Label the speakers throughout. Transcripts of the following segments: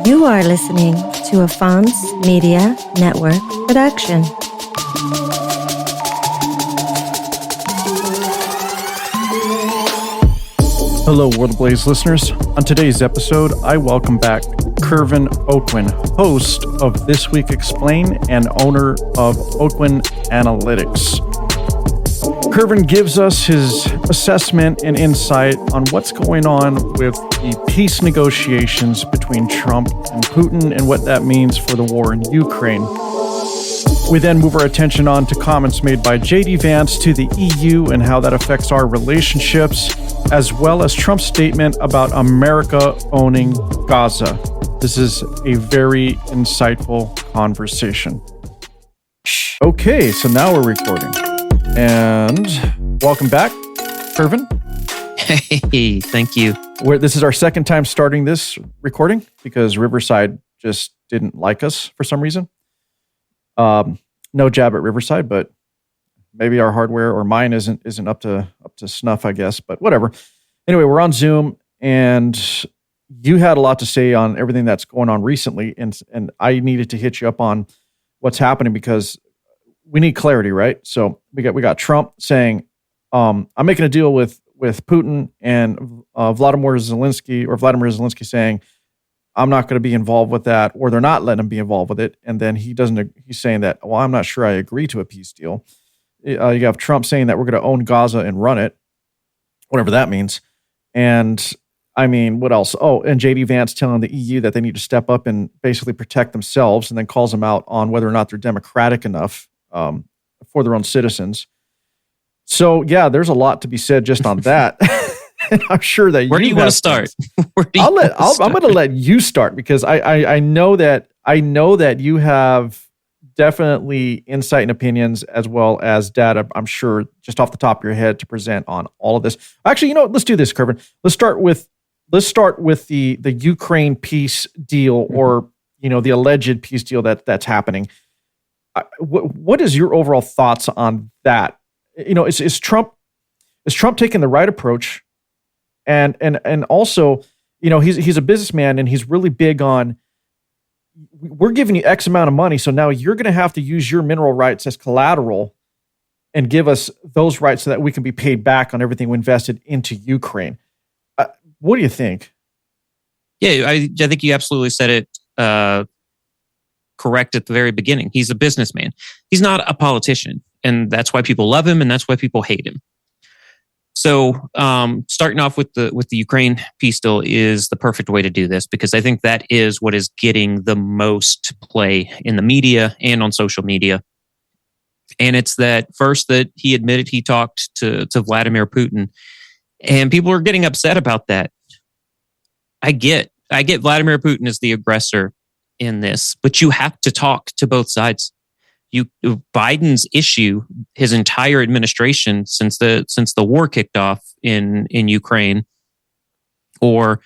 Speaker 1: You are listening to a Fonz Media Network production.
Speaker 2: Hello, World Blaze listeners. On today's episode, I welcome back Kervin Aucoin, host of This Week Explain and owner of Aucoin Analytics. Kervin gives us his assessment and insight on what's going on with the peace negotiations between Trump and Putin and what that means for the war in Ukraine. We then move our attention on to comments made by JD Vance to the EU and how that affects our relationships, as well as Trump's statement about America owning Gaza. This is a very insightful conversation. Okay, so now we're recording. And welcome back, Kervin.
Speaker 3: Hey, thank you.
Speaker 2: This is our second time starting this recording because Riverside just didn't like us for some reason. No jab at Riverside, but maybe our hardware or mine isn't up to snuff, I guess. But whatever. Anyway, we're on Zoom, and you had a lot to say on everything that's going on recently, and I needed to hit you up on what's happening because we need clarity, right? So we got Trump saying, "I'm making a deal with Putin," and Vladimir Zelensky saying, "I'm not going to be involved with that," or they're not letting him be involved with it. And then he's saying that, "Well, I'm not sure I agree to a peace deal." You have Trump saying that we're going to own Gaza and run it, whatever that means. And I mean, what else? Oh, and JD Vance telling the EU that they need to step up and basically protect themselves, and then calls them out on whether or not they're democratic enough for their own citizens. So yeah, there's a lot to be said just on that. And I'm sure that
Speaker 3: where do you want to start?
Speaker 2: I'm going to let you start because I know that you have definitely insight and opinions as well as data, I'm sure, just off the top of your head to present on all of this. Actually, let's do this, Kervin. Let's start with the Ukraine peace deal, or the alleged peace deal that's happening. What is your overall thoughts on that? Is Trump taking the right approach? And also, he's a businessman and he's really big on, we're giving you X amount of money, so now you're going to have to use your mineral rights as collateral and give us those rights so that we can be paid back on everything we invested into Ukraine. What do you think?
Speaker 3: Yeah, I think you absolutely said it correct at the very beginning. He's a businessman. He's not a politician, and that's why people love him and that's why people hate him. So starting off with the Ukraine peace deal is the perfect way to do this, because I think that is what is getting the most play in the media and on social media. And it's that he admitted he talked to Vladimir Putin, and people are getting upset about that. I get Vladimir Putin is the aggressor in this, but you have to talk to both sides. Biden's issue, his entire administration since the war kicked off in Ukraine, or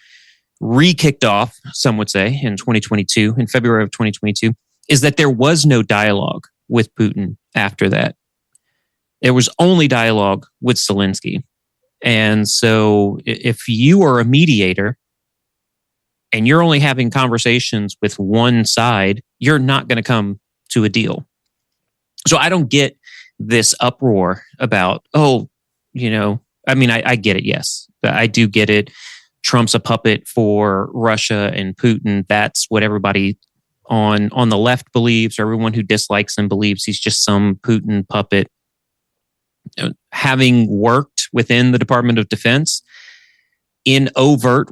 Speaker 3: re-kicked off, some would say, in February of 2022, is that there was no dialogue with Putin after that. There was only dialogue with Zelensky. And so if you are a mediator and you're only having conversations with one side, you're not going to come to a deal. So I don't get this uproar about, I get it. Yes, I do get it. Trump's a puppet for Russia and Putin. That's what everybody on the left believes, or everyone who dislikes him believes he's just some Putin puppet. Having worked within the Department of Defense in overt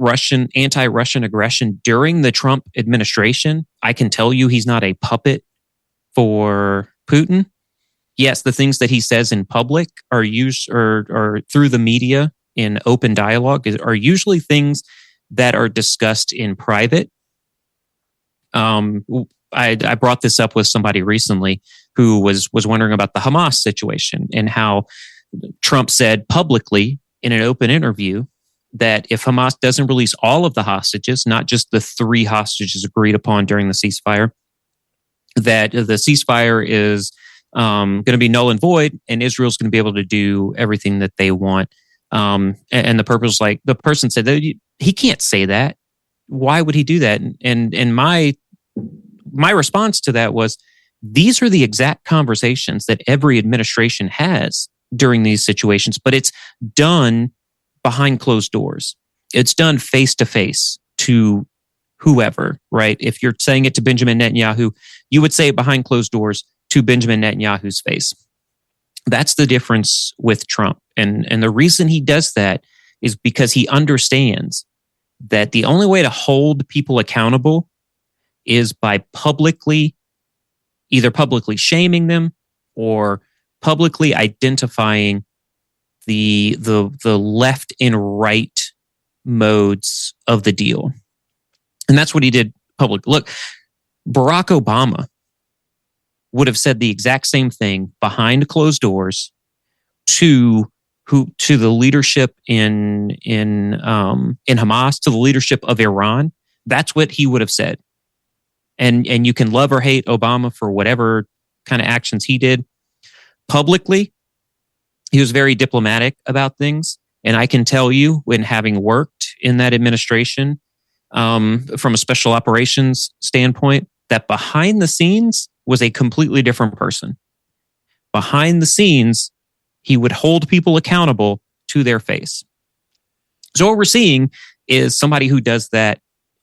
Speaker 3: anti-Russian aggression during the Trump administration, I can tell you he's not a puppet for Putin. Yes, the things that he says in public are used or through the media in open dialogue are usually things that are discussed in private. I brought this up with somebody recently who was wondering about the Hamas situation and how Trump said publicly in an open interview that if Hamas doesn't release all of the hostages, not just the 3 hostages agreed upon during the ceasefire, that the ceasefire is going to be null and void, and Israel's going to be able to do everything that they want. And the person said that he can't say that. why would he do that? And my response to that was, these are the exact conversations that every administration has during these situations, but it's done behind closed doors. It's done face to face to whoever, right? If you're saying it to Benjamin Netanyahu, you would say it behind closed doors to Benjamin Netanyahu's face. That's the difference with Trump. And the reason he does that is because he understands that the only way to hold people accountable is by either publicly shaming them or publicly identifying the left and right modes of the deal. And that's what he did publicly. Look, Barack Obama would have said the exact same thing behind closed doors to the leadership in Hamas, to the leadership of Iran. That's what he would have said. And you can love or hate Obama for whatever kind of actions he did. Publicly, he was very diplomatic about things. And I can tell you, when having worked in that administration, from a special operations standpoint, that behind the scenes was a completely different person. Behind the scenes, he would hold people accountable to their face. So what we're seeing is somebody who does that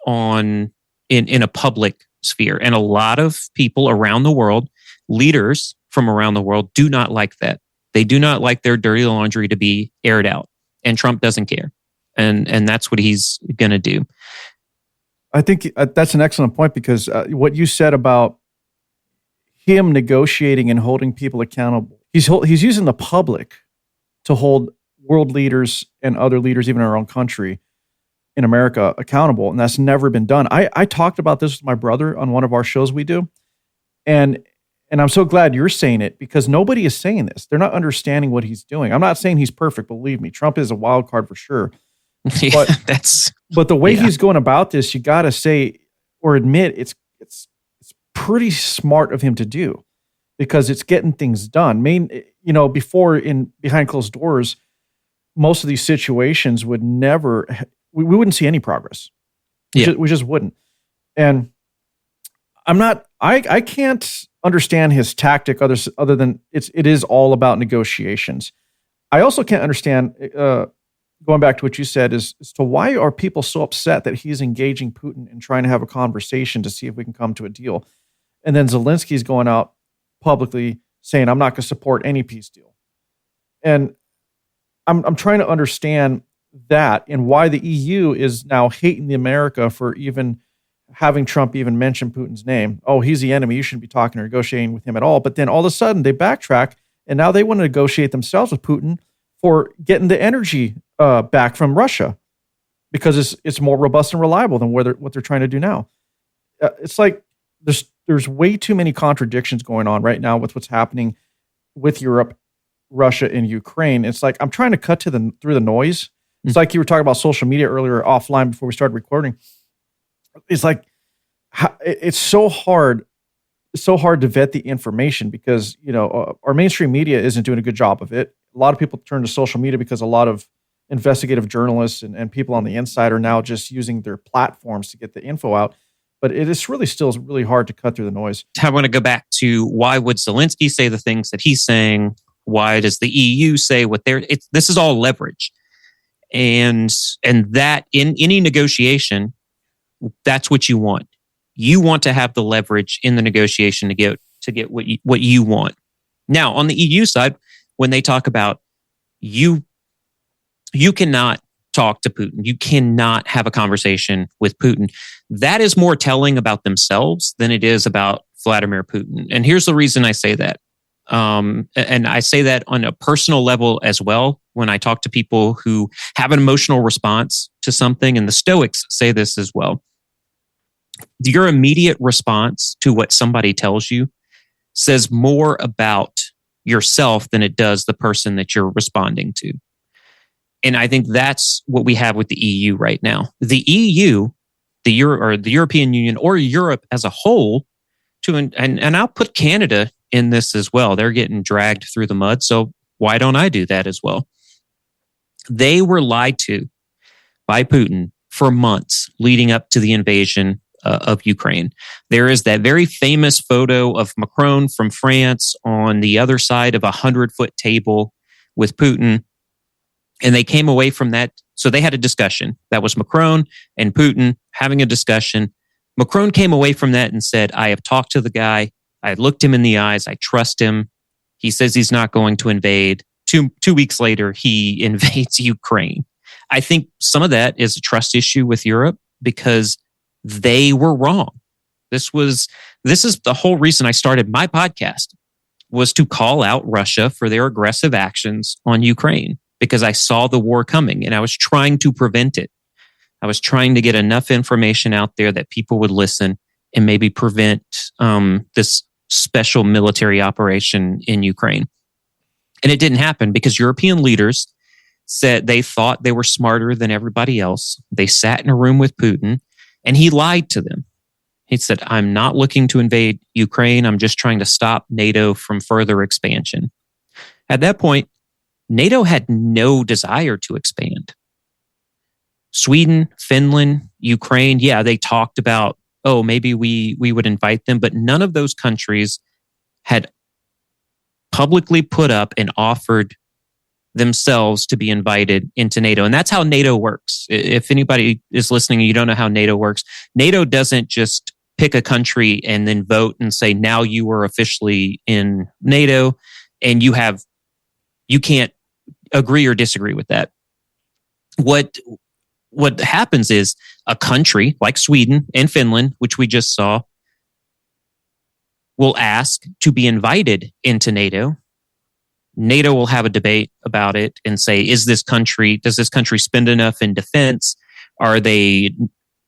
Speaker 3: in a public sphere. And a lot of people around the world, leaders from around the world, do not like that. They do not like their dirty laundry to be aired out. And Trump doesn't care. And that's what he's going to do.
Speaker 2: I think that's an excellent point, because what you said about him negotiating and holding people accountable, he's using the public to hold world leaders and other leaders, even in our own country, in America, accountable. And that's never been done. I talked about this with my brother on one of our shows we do. And I'm so glad you're saying it, because nobody is saying this. They're not understanding what he's doing. I'm not saying he's perfect, believe me. Trump is a wild card for sure. But the way he's going about this, you got to say or admit it's pretty smart of him to do, because it's getting things done. Before, behind closed doors, most of these situations would never, we wouldn't see any progress. We just wouldn't. And I can't understand his tactic other than it is all about negotiations. I also can't understand, going back to what you said, as to why are people so upset that he's engaging Putin and trying to have a conversation to see if we can come to a deal. And then Zelensky's going out publicly saying, I'm not going to support any peace deal. And I'm trying to understand that, and why the EU is now hating the America for even having Trump even mention Putin's name. Oh, he's the enemy. You shouldn't be talking or negotiating with him at all. But then all of a sudden they backtrack, and now they want to negotiate themselves with Putin for getting the energy back from Russia, because it's more robust and reliable than what they're trying to do now. It's like there's way too many contradictions going on right now with what's happening with Europe, Russia, and Ukraine. It's like I'm trying to cut through the noise. It's like you were talking about social media earlier offline before we started recording. It's like it's so hard to vet the information, because our mainstream media isn't doing a good job of it. A lot of people turn to social media because a lot of investigative journalists and people on the inside are now just using their platforms to get the info out. But it is really still really hard to cut through the noise.
Speaker 3: I want to go back to, why would Zelensky say the things that he's saying? Why does the EU say what this is all leverage. And that in any negotiation, that's what you want. You want to have the leverage in the negotiation to get what you want. Now, on the EU side, when they talk about you cannot talk to Putin, you cannot have a conversation with Putin, that is more telling about themselves than it is about Vladimir Putin. And here's the reason I say that. And I say that on a personal level as well, when I talk to people who have an emotional response to something, and the Stoics say this as well. Your immediate response to what somebody tells you says more about yourself than it does the person that you're responding to. And I think that's what we have with the EU right now. The EU, the European Union, or Europe as a whole, and I'll put Canada in this as well. They're getting dragged through the mud, so why don't I do that as well? They were lied to by Putin for months leading up to the invasion of Ukraine. There is that very famous photo of Macron from France on the other side of a 100-foot table with Putin. And they came away from that. So they had a discussion. That was Macron and Putin having a discussion. Macron came away from that and said, I have talked to the guy. I looked him in the eyes. I trust him. He says he's not going to invade. Two weeks later, he invades Ukraine. I think some of that is a trust issue with Europe because they were wrong. This is the whole reason I started my podcast, was to call out Russia for their aggressive actions on Ukraine, because I saw the war coming and I was trying to prevent it. I was trying to get enough information out there that people would listen and maybe prevent this special military operation in Ukraine. And it didn't happen because European leaders said they thought they were smarter than everybody else. They sat in a room with Putin and he lied to them. He said, I'm not looking to invade Ukraine. I'm just trying to stop NATO from further expansion. At that point, NATO had no desire to expand. Sweden, Finland, Ukraine, yeah, they talked about, oh, maybe we would invite them, but none of those countries had publicly put up and offered themselves to be invited into NATO. And that's how NATO works. If anybody is listening and you don't know how NATO works, NATO doesn't just pick a country and then vote and say, now you are officially in NATO, and you can't agree or disagree with that. What happens is a country like Sweden and Finland, which we just saw, will ask to be invited into NATO. NATO will have a debate about it and say, does this country spend enough in defense? Are they,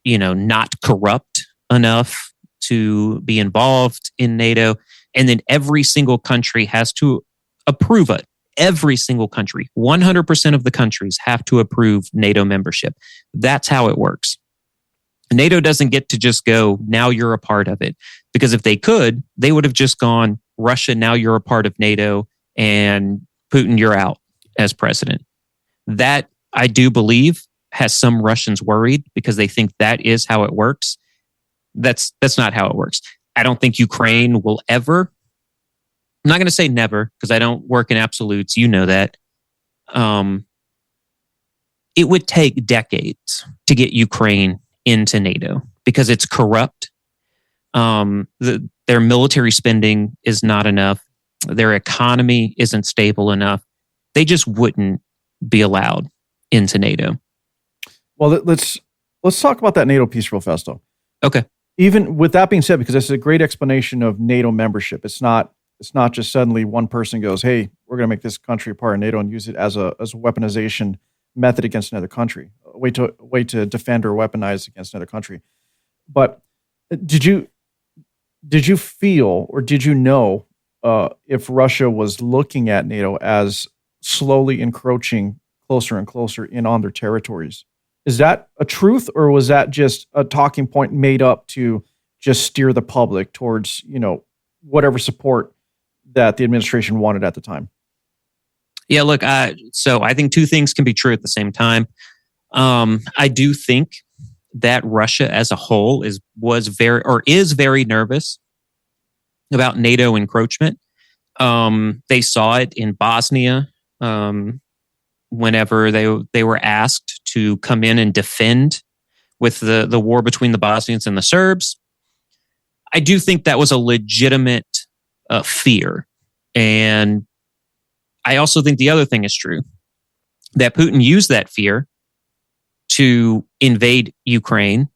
Speaker 3: not corrupt enough to be involved in NATO? And then every single country has to approve it. Every single country, 100% of the countries have to approve NATO membership. That's how it works. NATO doesn't get to just go, now you're a part of it. Because if they could, they would have just gone, Russia, now you're a part of NATO, and Putin, you're out as president. That, I do believe, has some Russians worried because they think that is how it works. That's not how it works. I don't think Ukraine will ever, I'm not going to say never because I don't work in absolutes. You know that. It would take decades to get Ukraine into NATO because it's corrupt. Their military spending is not enough. Their economy isn't stable enough. They just wouldn't be allowed into NATO.
Speaker 2: Well, let's talk about that NATO piece real fast, though.
Speaker 3: Okay.
Speaker 2: Even with that being said, because that's a great explanation of NATO membership. It's not just suddenly one person goes, "Hey, we're going to make this country a part of NATO and use it as a weaponization method against another country, a way to defend or weaponize against another country." But did you feel or did you know if Russia was looking at NATO as slowly encroaching closer and closer in on their territories? Is that a truth, or was that just a talking point made up to just steer the public towards, whatever support that the administration wanted at the time?
Speaker 3: Yeah, look, so I think two things can be true at the same time. I do think that Russia as a whole is very nervous about NATO encroachment. They saw it in Bosnia whenever they were asked to come in and defend with the war between the Bosnians and the Serbs. I do think that was a legitimate fear. And I also think the other thing is true, that Putin used that fear to invade Ukraine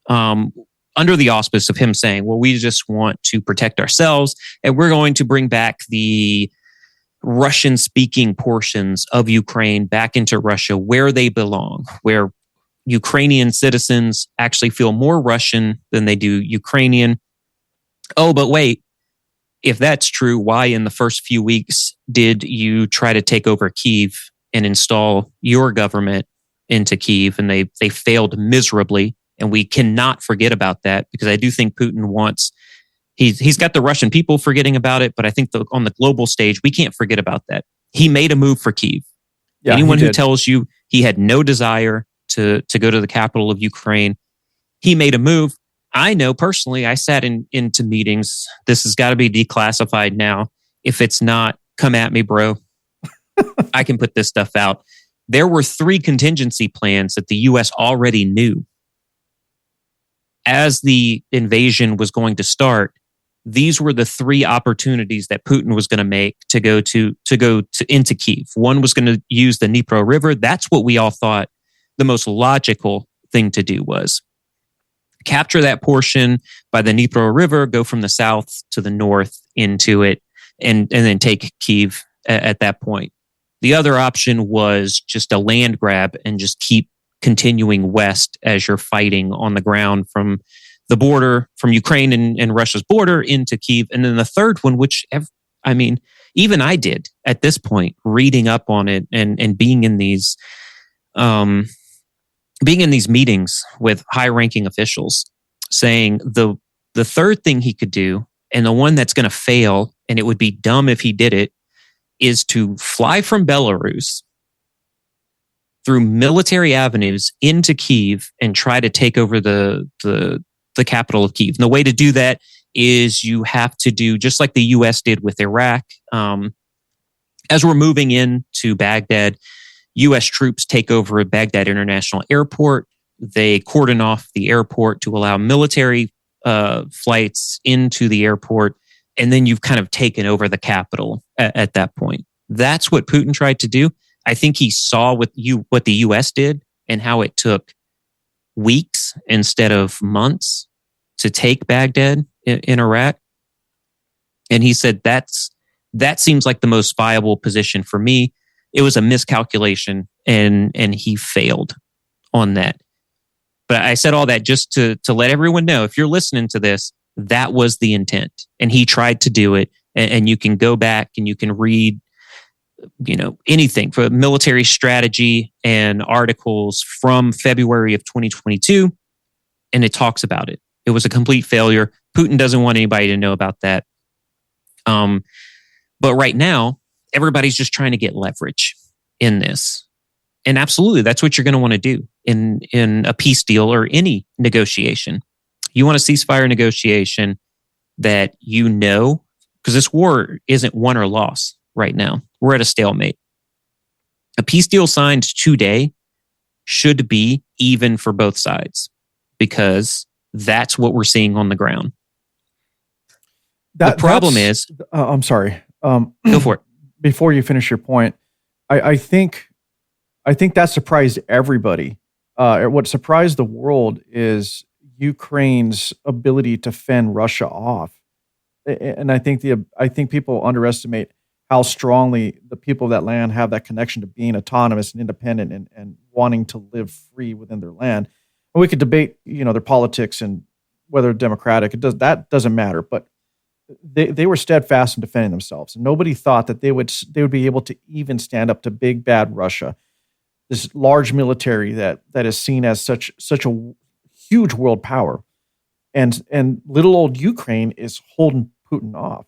Speaker 3: under the auspice of him saying, well, we just want to protect ourselves and we're going to bring back the Russian-speaking portions of Ukraine back into Russia where they belong, where Ukrainian citizens actually feel more Russian than they do Ukrainian. Oh, but wait, if that's true, why in the first few weeks did you try to take over Kyiv and install your government into Kyiv? And they failed miserably. And we cannot forget about that because I do think Putin wants, he's got the Russian people forgetting about it, but I think on the global stage, we can't forget about that. He made a move for Kyiv. Yeah, anyone who tells you he had no desire to go to the capital of Ukraine. He made a move. I know personally, I sat into meetings. This has got to be declassified now. If it's not, come at me, bro. I can put this stuff out. There were 3 contingency plans that the U.S. already knew. As the invasion was going to start, these were the 3 opportunities that Putin was going to make to go into Kyiv. One was going to use the Dnipro River. That's what we all thought the most logical thing to do was. Capture that portion by the Dnipro River, go from the south to the north into it, and then take Kyiv at that point. The other option was just a land grab and just keep continuing west as you're fighting on the ground from the border, from Ukraine and Russia's border into Kyiv. And then the third one, which, even I did at this point, reading up on it and being in these meetings with high-ranking officials, saying the third thing he could do, and the one that's going to fail, and it would be dumb if he did it, is to fly from Belarus through military avenues into Kyiv and try to take over the capital of Kyiv. And the way to do that is you have to do just like the U.S. did with Iraq. As we're moving into Baghdad, U.S. troops take over Baghdad International Airport. They cordon off the airport to allow military flights into the airport. And then you've kind of taken over the capital at that point. That's what Putin tried to do. I think he saw what the U.S. did and how it took weeks instead of months to take Baghdad in Iraq. And he said, that seems like the most viable position for me. It was a miscalculation, and he failed on that. But I said all that just to let everyone know, if you're listening to this, that was the intent. And he tried to do it. And you can go back and you can read, anything for military strategy and articles from February of 2022. And it talks about it. It was a complete failure. Putin doesn't want anybody to know about that. But right now, everybody's just trying to get leverage in this. And absolutely, that's what you're going to want to do in a peace deal or any negotiation. You want a ceasefire negotiation that because this war isn't won or lost right now. We're at a stalemate. A peace deal signed today should be even for both sides because that's what we're seeing on the ground. The problem is...
Speaker 2: I'm sorry.
Speaker 3: Go for it.
Speaker 2: Before you finish your point, I think that surprised everybody. What surprised the world is Ukraine's ability to fend Russia off, and I think people underestimate how strongly the people of that land have that connection to being autonomous and independent and wanting to live free within their land. And we could debate, their politics and whether democratic. That doesn't matter, but they were steadfast in defending themselves. And nobody thought that they would be able to even stand up to big bad Russia, this large military that is seen as such a huge world power, and little old Ukraine is holding Putin off.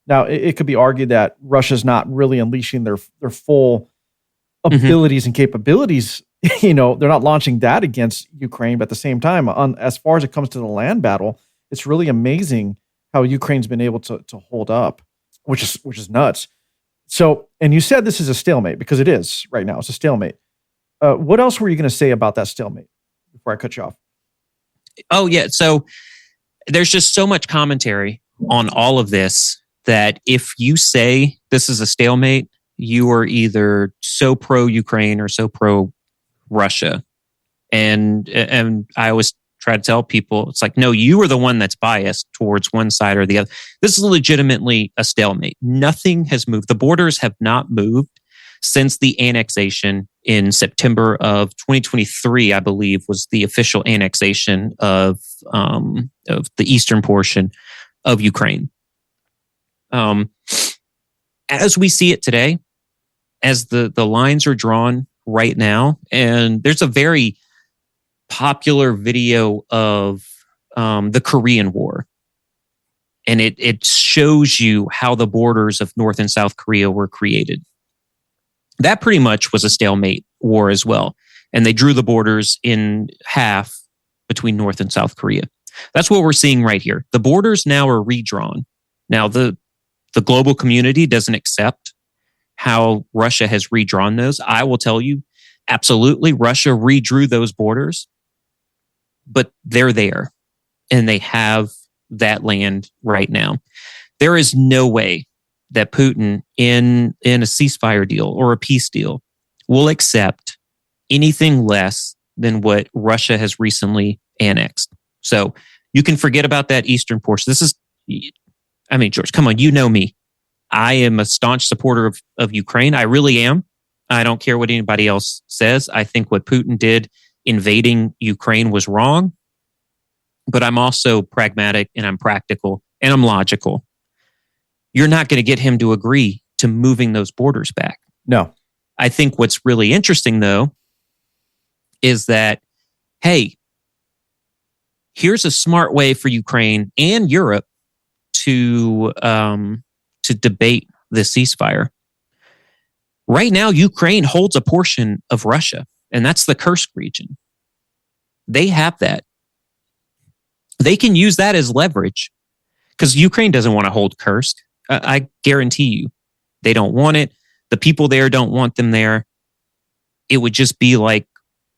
Speaker 2: Now, it could be argued that Russia's not really unleashing their full abilities and capabilities. They're not launching that against Ukraine, but at the same time, as far as it comes to the land battle, it's really amazing how Ukraine's been able to hold up, which is nuts. So, and you said this is a stalemate because it is right now. It's a stalemate. What else were you going to say about that stalemate before I cut you off?
Speaker 3: Oh, yeah. So there's just so much commentary on all of this that if you say this is a stalemate, you are either so pro-Ukraine or so pro-Russia. And I always try to tell people, it's like, no, you are the one that's biased towards one side or the other. This is legitimately a stalemate. Nothing has moved. The borders have not moved since the annexation in September of 2023, I believe, was the official annexation of the eastern portion of Ukraine. As we see it today, as the lines are drawn right now, and there's a very popular video of the Korean War, and it shows you how the borders of North and South Korea were created. That pretty much was a stalemate war as well. And they drew the borders in half between North and South Korea. That's what we're seeing right here. The borders now are redrawn. Now, the global community doesn't accept how Russia has redrawn those. I will tell you, absolutely, Russia redrew those borders, but they're there and they have that land right now. There is no way that Putin in a ceasefire deal or a peace deal will accept anything less than what Russia has recently annexed. So you can forget about that eastern portion. George, come on, you know me. I am a staunch supporter of Ukraine. I really am. I don't care what anybody else says. I think what Putin did invading Ukraine was wrong. But I'm also pragmatic and I'm practical and I'm logical. You're not going to get him to agree to moving those borders back.
Speaker 2: No.
Speaker 3: I think what's really interesting, though, is that, hey, here's a smart way for Ukraine and Europe to debate the ceasefire. Right now, Ukraine holds a portion of Russia, and that's the Kursk region. They have that. They can use that as leverage because Ukraine doesn't want to hold Kursk. I guarantee you, they don't want it. The people there don't want them there. It would just be like,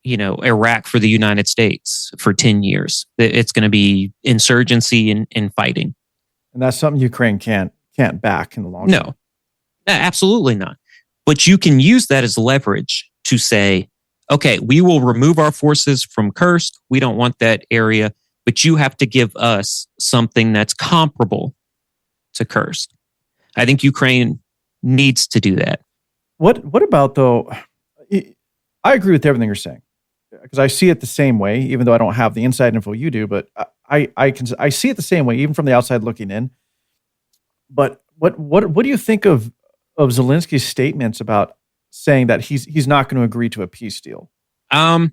Speaker 3: Iraq for the United States for 10 years. It's going to be insurgency and fighting.
Speaker 2: And that's something Ukraine can't back in the long run.
Speaker 3: No, absolutely not. But you can use that as leverage to say, okay, we will remove our forces from Kursk. We don't want that area, but you have to give us something that's comparable to Kursk. I think Ukraine needs to do that.
Speaker 2: What about, though? I agree with everything you're saying because I see it the same way, even though I don't have the inside info you do, but I see it the same way, even from the outside looking in. But what do you think of Zelensky's statements about saying that he's not going to agree to a peace deal?
Speaker 3: Well,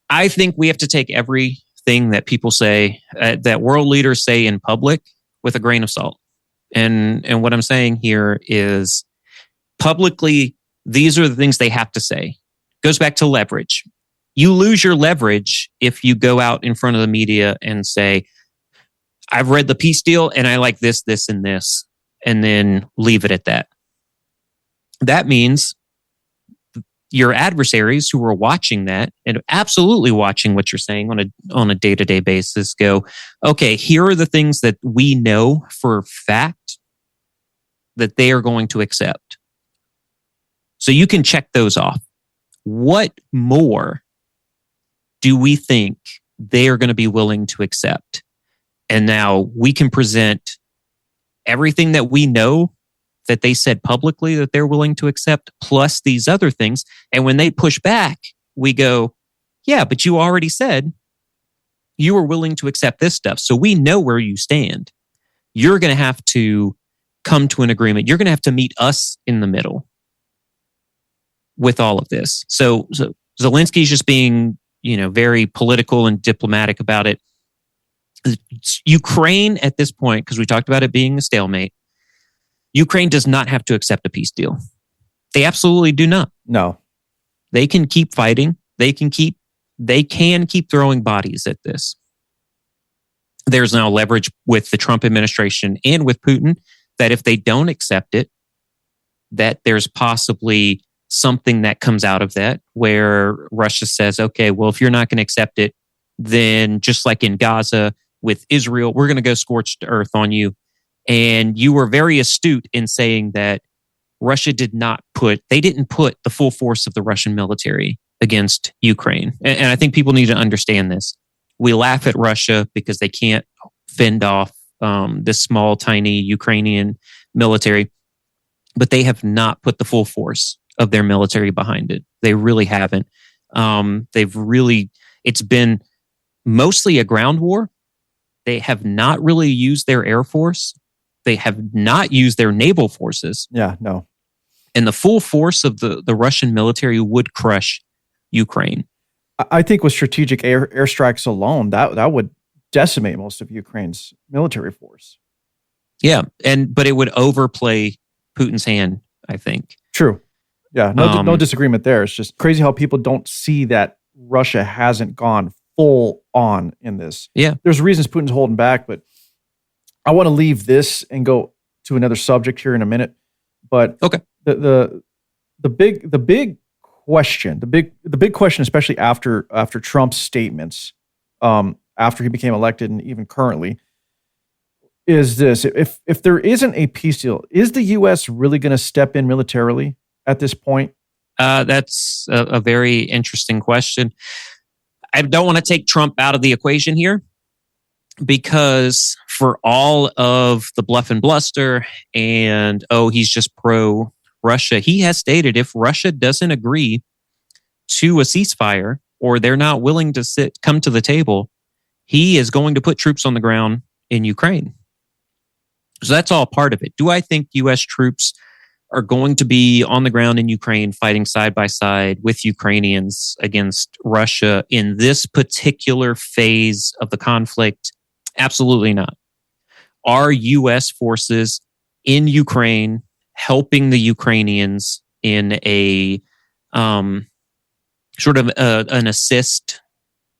Speaker 3: I think we have to take everything that people say, that world leaders say in public, with a grain of salt. And what I'm saying here is publicly, these are the things they have to say. Goes back to leverage. You lose your leverage if you go out in front of the media and say, I've read the peace deal and I like this, this, and this, and then leave it at that. That means your adversaries who are watching that and absolutely watching what you're saying on a day-to-day basis go, okay, here are the things that we know for fact that they are going to accept. So you can check those off. What more do we think they are going to be willing to accept? And now we can present everything that we know that they said publicly that they're willing to accept, plus these other things. And when they push back, we go, yeah, but you already said you were willing to accept this stuff. So we know where you stand. You're going to have to come to an agreement. You're going to have to meet us in the middle with all of this. So Zelensky's just being, very political and diplomatic about it. Ukraine at this point, because we talked about it being a stalemate, Ukraine does not have to accept a peace deal. They absolutely do not.
Speaker 2: No.
Speaker 3: They can keep fighting. They can keep throwing bodies at this. There's now leverage with the Trump administration and with Putin that if they don't accept it, that there's possibly something that comes out of that where Russia says, okay, well, if you're not going to accept it, then just like in Gaza with Israel, we're going to go scorched earth on you. And you were very astute in saying that Russia didn't put the full force of the Russian military against Ukraine. And I think people need to understand this. We laugh at Russia because they can't fend off this small, tiny Ukrainian military, but they have not put the full force of their military behind it. They really haven't. It's been mostly a ground war. They have not really used their air force. They have not used their naval forces.
Speaker 2: Yeah, no.
Speaker 3: And the full force of the Russian military would crush Ukraine.
Speaker 2: I think with strategic airstrikes alone, that would decimate most of Ukraine's military force.
Speaker 3: Yeah, but it would overplay Putin's hand, I think.
Speaker 2: True. Yeah, no disagreement there. It's just crazy how people don't see that Russia hasn't gone full on in this.
Speaker 3: Yeah.
Speaker 2: There's reasons Putin's holding back, but I want to leave this and go to another subject here in a minute. But
Speaker 3: okay,
Speaker 2: the big question, especially after Trump's statements, after he became elected and even currently, is this: if there isn't a peace deal, is the U.S. really going to step in militarily at this point?
Speaker 3: That's a very interesting question. I don't want to take Trump out of the equation here, because for all of the bluff and bluster and, he's just pro-Russia, he has stated if Russia doesn't agree to a ceasefire or they're not willing to come to the table, he is going to put troops on the ground in Ukraine. So that's all part of it. Do I think U.S. troops are going to be on the ground in Ukraine fighting side by side with Ukrainians against Russia in this particular phase of the conflict? Absolutely not. Are U.S. forces in Ukraine helping the Ukrainians in a sort of an assist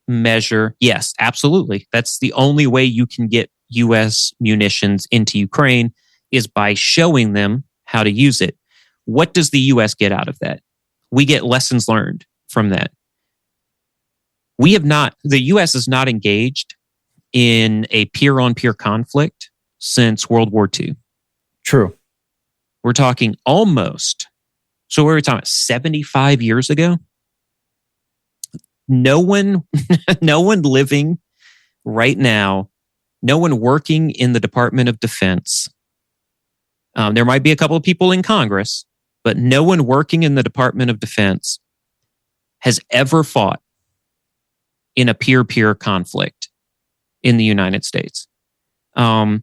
Speaker 3: measure? Yes, absolutely. That's the only way you can get U.S. munitions into Ukraine, is by showing them how to use it. What does the U.S. get out of that? We get lessons learned from that. The U.S. is not engaged in a peer-on-peer conflict since World War II.
Speaker 2: True.
Speaker 3: We're talking almost, so we were talking about 75 years ago. No one living right now, no one working in the Department of Defense. There might be a couple of people in Congress, but no one working in the Department of Defense has ever fought in a peer-peer conflict in the United States. And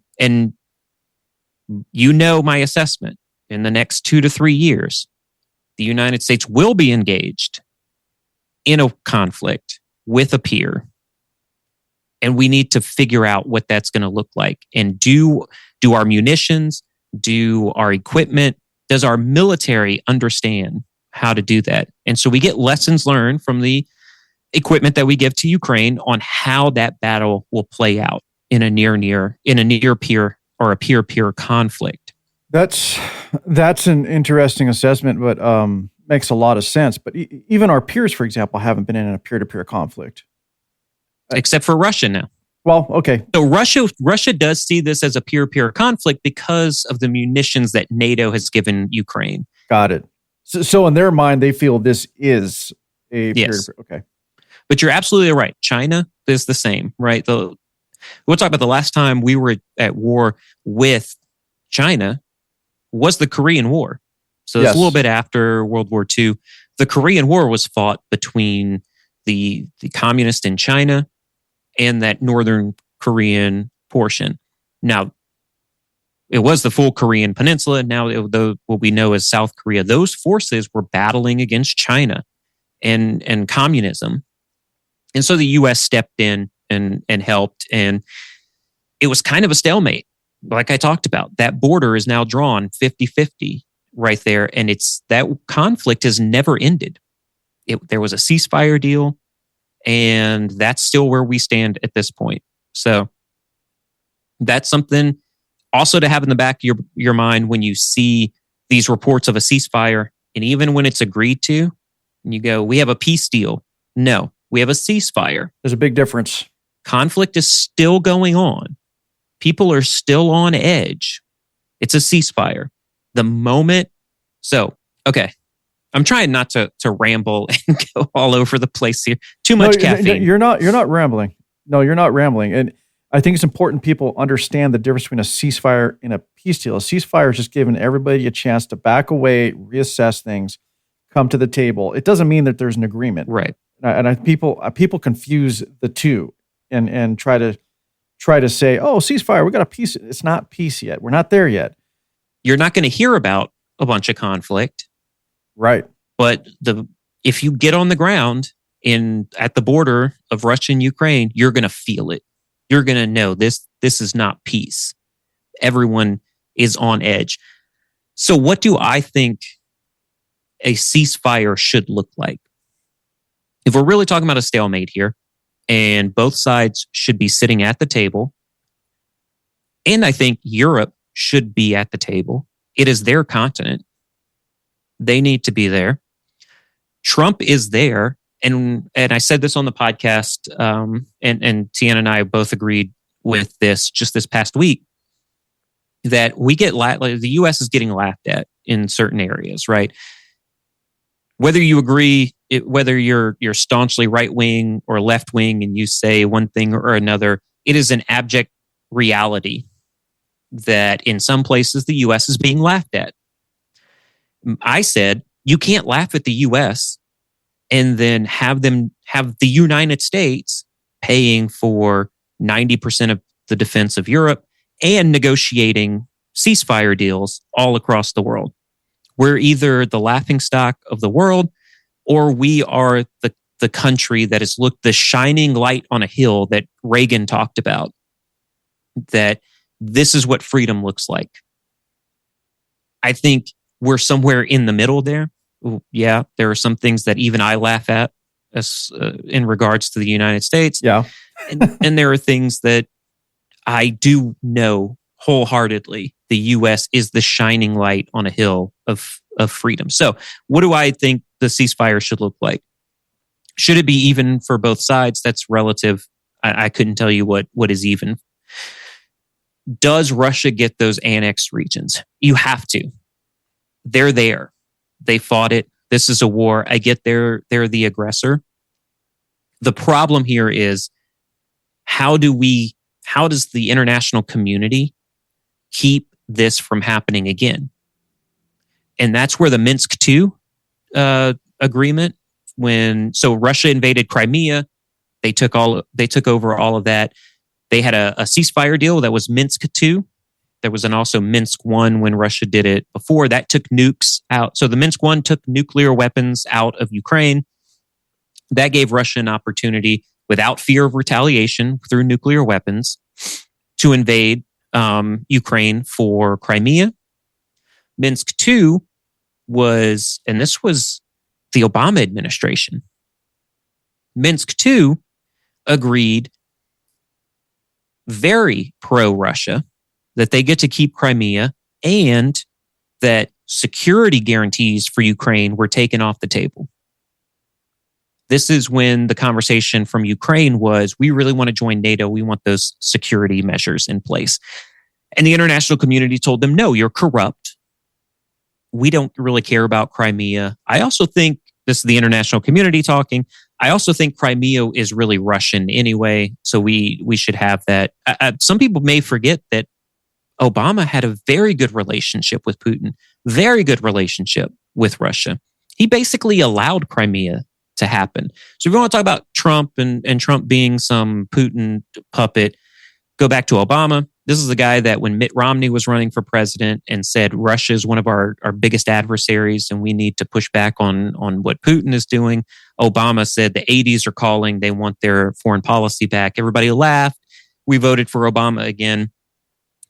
Speaker 3: my assessment, in the next 2 to 3 years, the United States will be engaged in a conflict with a peer. And we need to figure out what that's going to look like. And do our munitions, do our equipment, does our military understand how to do that? And so we get lessons learned from the equipment that we give to Ukraine on how that battle will play out in a near peer or a peer-peer conflict.
Speaker 2: That's an interesting assessment, but makes a lot of sense. But even our peers, for example, haven't been in a peer-to-peer conflict.
Speaker 3: Except for Russia now.
Speaker 2: Well, okay.
Speaker 3: So Russia does see this as a peer-to-peer conflict because of the munitions that NATO has given Ukraine. Got it.
Speaker 2: So in their mind, they feel this is a
Speaker 3: yes.
Speaker 2: peer-to-peer. Okay.
Speaker 3: But you're absolutely right. China is the same, right? We'll talk about the last time we were at war with China was the Korean War. So it's a little bit after World War II. The Korean War was fought between the communists in China and that northern Korean portion. Now, it was the full Korean peninsula. Now, what we know as South Korea, those forces were battling against China and communism. And so the U.S. stepped in and helped. And it was kind of a stalemate. Like I talked about, that border is now drawn 50-50 right there. And that conflict has never ended. There was a ceasefire deal, and that's still where we stand at this point. So that's something also to have in the back of your mind when you see these reports of a ceasefire, and even when it's agreed to, and you go, we have a peace deal. No, we have a ceasefire.
Speaker 2: There's a big difference.
Speaker 3: Conflict is still going on. People are still on edge. It's a ceasefire. Okay. I'm trying not to ramble and go all over the place here. Too much caffeine.
Speaker 2: You're not rambling. No, you're not rambling. And I think it's important people understand the difference between a ceasefire and a peace deal. A ceasefire is just giving everybody a chance to back away, reassess things, come to the table. It doesn't mean that there's an agreement.
Speaker 3: Right.
Speaker 2: And people confuse the two and try to say, oh, ceasefire, we got a peace. It's not peace yet. We're not there yet.
Speaker 3: You're not going to hear about a bunch of conflict.
Speaker 2: Right.
Speaker 3: But if you get on the ground at the border of Russia and Ukraine, you're going to feel it. You're going to know this is not peace. Everyone is on edge. So what do I think a ceasefire should look like. If we're really talking about a stalemate here, and both sides should be sitting at the table, and I think Europe should be at the table. It is their continent. They need to be there. Trump is there. And I said this on the podcast, and Tiana and I both agreed with this just this past week, that we get the U.S. is getting laughed at in certain areas, right? Whether you agree, whether you're staunchly right wing or left wing, and you say one thing or another, it is an abject reality that in some places the U.S. is being laughed at. I said you can't laugh at the U.S. and then have the United States paying for 90% of the defense of Europe and negotiating ceasefire deals all across the world. We're either the laughingstock of the world, or we are the country that is the shining light on a hill that Reagan talked about, that this is what freedom looks like. I think we're somewhere in the middle there. Yeah, there are some things that even I laugh at in regards to the United States.
Speaker 2: Yeah.
Speaker 3: and there are things that I do know wholeheartedly the U.S. is the shining light on a hill of freedom. So what do I think the ceasefire should look like? Should it be even for both sides? That's relative. I couldn't tell you what is even. Does Russia get those annexed regions? You have to. They're there. They fought it. This is a war. I get they're the aggressor. The problem here is how does the international community keep this from happening again? And that's where the Minsk II agreement, so Russia invaded Crimea, they took over all of that. They had a ceasefire deal that was Minsk II. There was also Minsk I when Russia did it before. That took nukes out. So the Minsk I took nuclear weapons out of Ukraine. That gave Russia an opportunity, without fear of retaliation through nuclear weapons, to invade Ukraine for Crimea. Minsk II and this was the Obama administration. Minsk II agreed, very pro-Russia, that they get to keep Crimea and that security guarantees for Ukraine were taken off the table. This is when the conversation from Ukraine was, we really want to join NATO. We want those security measures in place. And the international community told them, no, you're corrupt. We don't really care about Crimea. I also think, this is the international community talking, I also think Crimea is really Russian anyway, so we should have that. Some people may forget that Obama had a very good relationship with Putin, very good relationship with Russia. He basically allowed Crimea to happen. So if you want to talk about Trump and Trump being some Putin puppet, go back to Obama. This is the guy that when Mitt Romney was running for president and said Russia is one of our biggest adversaries and we need to push back on what Putin is doing, Obama said the 80s are calling. They want their foreign policy back. Everybody laughed. We voted for Obama again.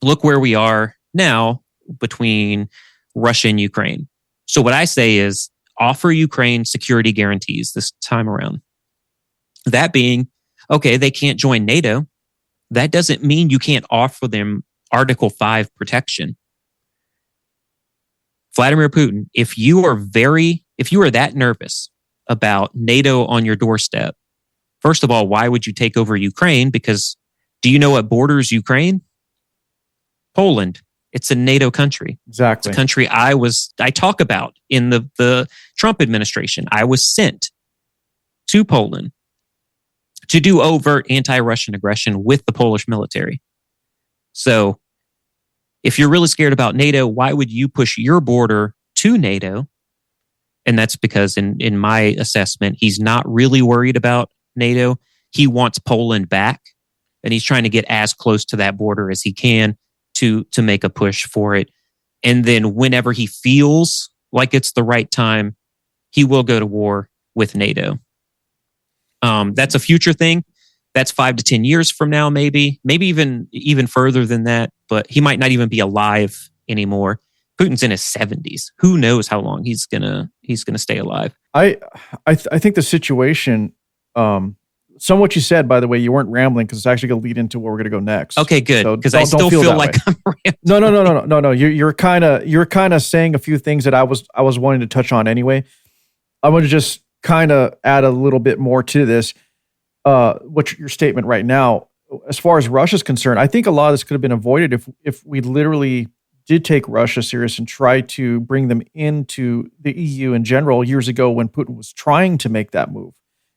Speaker 3: Look where we are now between Russia and Ukraine. So what I say is offer Ukraine security guarantees this time around. That being, okay, they can't join NATO. That doesn't mean you can't offer them Article 5 protection. Vladimir Putin, if you are that nervous about NATO on your doorstep, first of all, why would you take over Ukraine? Because do you know what borders Ukraine? Poland. It's a NATO country.
Speaker 2: Exactly.
Speaker 3: It's a country I talk about in the Trump administration. I was sent to Poland to do overt anti-Russian aggression with the Polish military. So if you're really scared about NATO, why would you push your border to NATO? And that's because in my assessment, he's not really worried about NATO. He wants Poland back, and he's trying to get as close to that border as he can to make a push for it. And then whenever he feels like it's the right time, he will go to war with NATO. That's a future thing. That's 5 to 10 years from now, maybe even further than that. But he might not even be alive anymore.
Speaker 2: Putin's
Speaker 3: in his 70s. Who knows how long he's gonna stay alive?
Speaker 2: I think the situation. Some of what you said, by the way, you weren't rambling because it's actually going to lead into where we're going to go next.
Speaker 3: Okay, good. Because I still feel like I'm rambling.
Speaker 2: No. You're kind of saying a few things that I was wanting to touch on anyway. I want to just kind of add a little bit more to this. What your statement right now, as far as Russia's concerned, I think a lot of this could have been avoided if we literally did take Russia serious and try to bring them into the EU in general years ago when Putin was trying to make that move.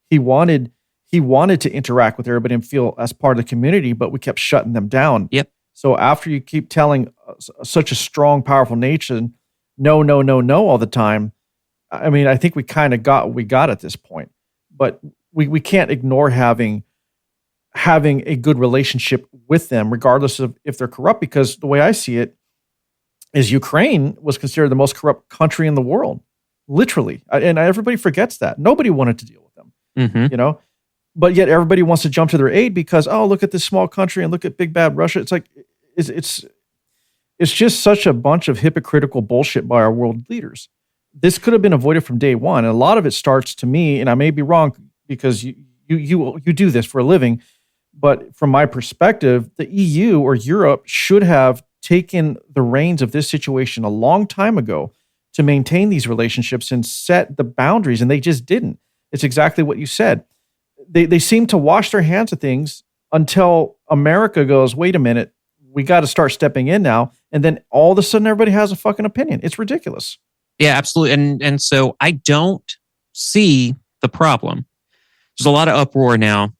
Speaker 2: He wanted to interact with everybody and feel as part of the community, but we kept shutting them down.
Speaker 3: Yep.
Speaker 2: So after you keep telling such a strong, powerful nation, no, all the time, I mean, I think we kind of got what we got at this point. But we can't ignore having a good relationship with them, regardless of if they're corrupt, because the way I see it is Ukraine was considered the most corrupt country in the world, literally. And everybody forgets that. Nobody wanted to deal with them,
Speaker 3: mm-hmm.
Speaker 2: you know? But yet everybody wants to jump to their aid because, oh, look at this small country and look at big bad Russia. It's like, it's just such a bunch of hypocritical bullshit by our world leaders. This could have been avoided from day one. And a lot of it starts, to me, and I may be wrong because you do this for a living, but from my perspective, the EU or Europe should have taken the reins of this situation a long time ago to maintain these relationships and set the boundaries, and they just didn't. It's exactly what you said. They seem to wash their hands of things until America goes, wait a minute, we got to start stepping in now. And then all of a sudden, everybody has a fucking opinion. It's ridiculous.
Speaker 3: Yeah, absolutely. And so I don't see the problem. There's a lot of uproar now, and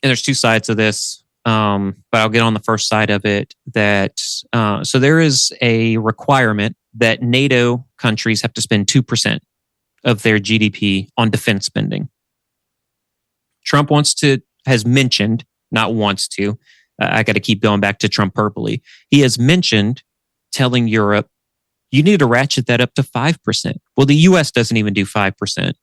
Speaker 3: there's two sides of this. But I'll get on the first side of it. So there is a requirement that NATO countries have to spend 2% of their GDP on defense spending. Trump has mentioned, not wants to, I got to keep going back to Trump purposely. He has mentioned telling Europe, you need to ratchet that up to 5%. Well, the US doesn't even do 5%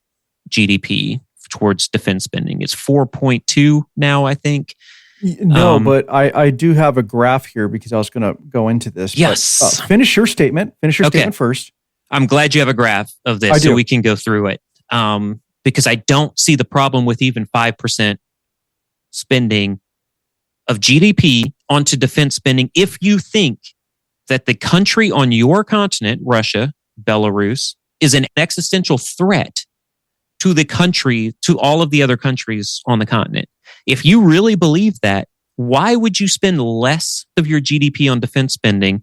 Speaker 3: GDP towards defense spending. It's 4.2 now, I think.
Speaker 2: No, but I do have a graph here because I was going to go into this.
Speaker 3: Yes.
Speaker 2: But, finish your statement. Statement first.
Speaker 3: I'm glad you have a graph of this so we can go through it. Because I don't see the problem with even 5% spending of GDP onto defense spending if you think that the country on your continent, Russia, Belarus, is an existential threat to the country, to all of the other countries on the continent. If you really believe that, why would you spend less of your GDP on defense spending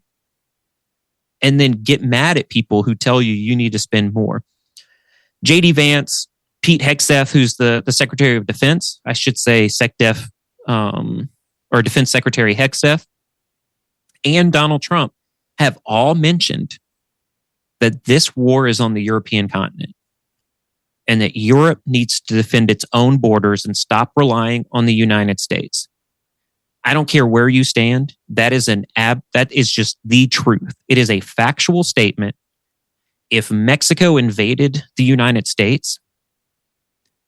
Speaker 3: and then get mad at people who tell you need to spend more? JD Vance, Pete Hegseth, who's the Secretary of Defense, I should say SecDef, or Defense Secretary Hegseth, and Donald Trump have all mentioned that this war is on the European continent and that Europe needs to defend its own borders and stop relying on the United States. I don't care where you stand. That is just the truth. It is a factual statement. If Mexico invaded the United States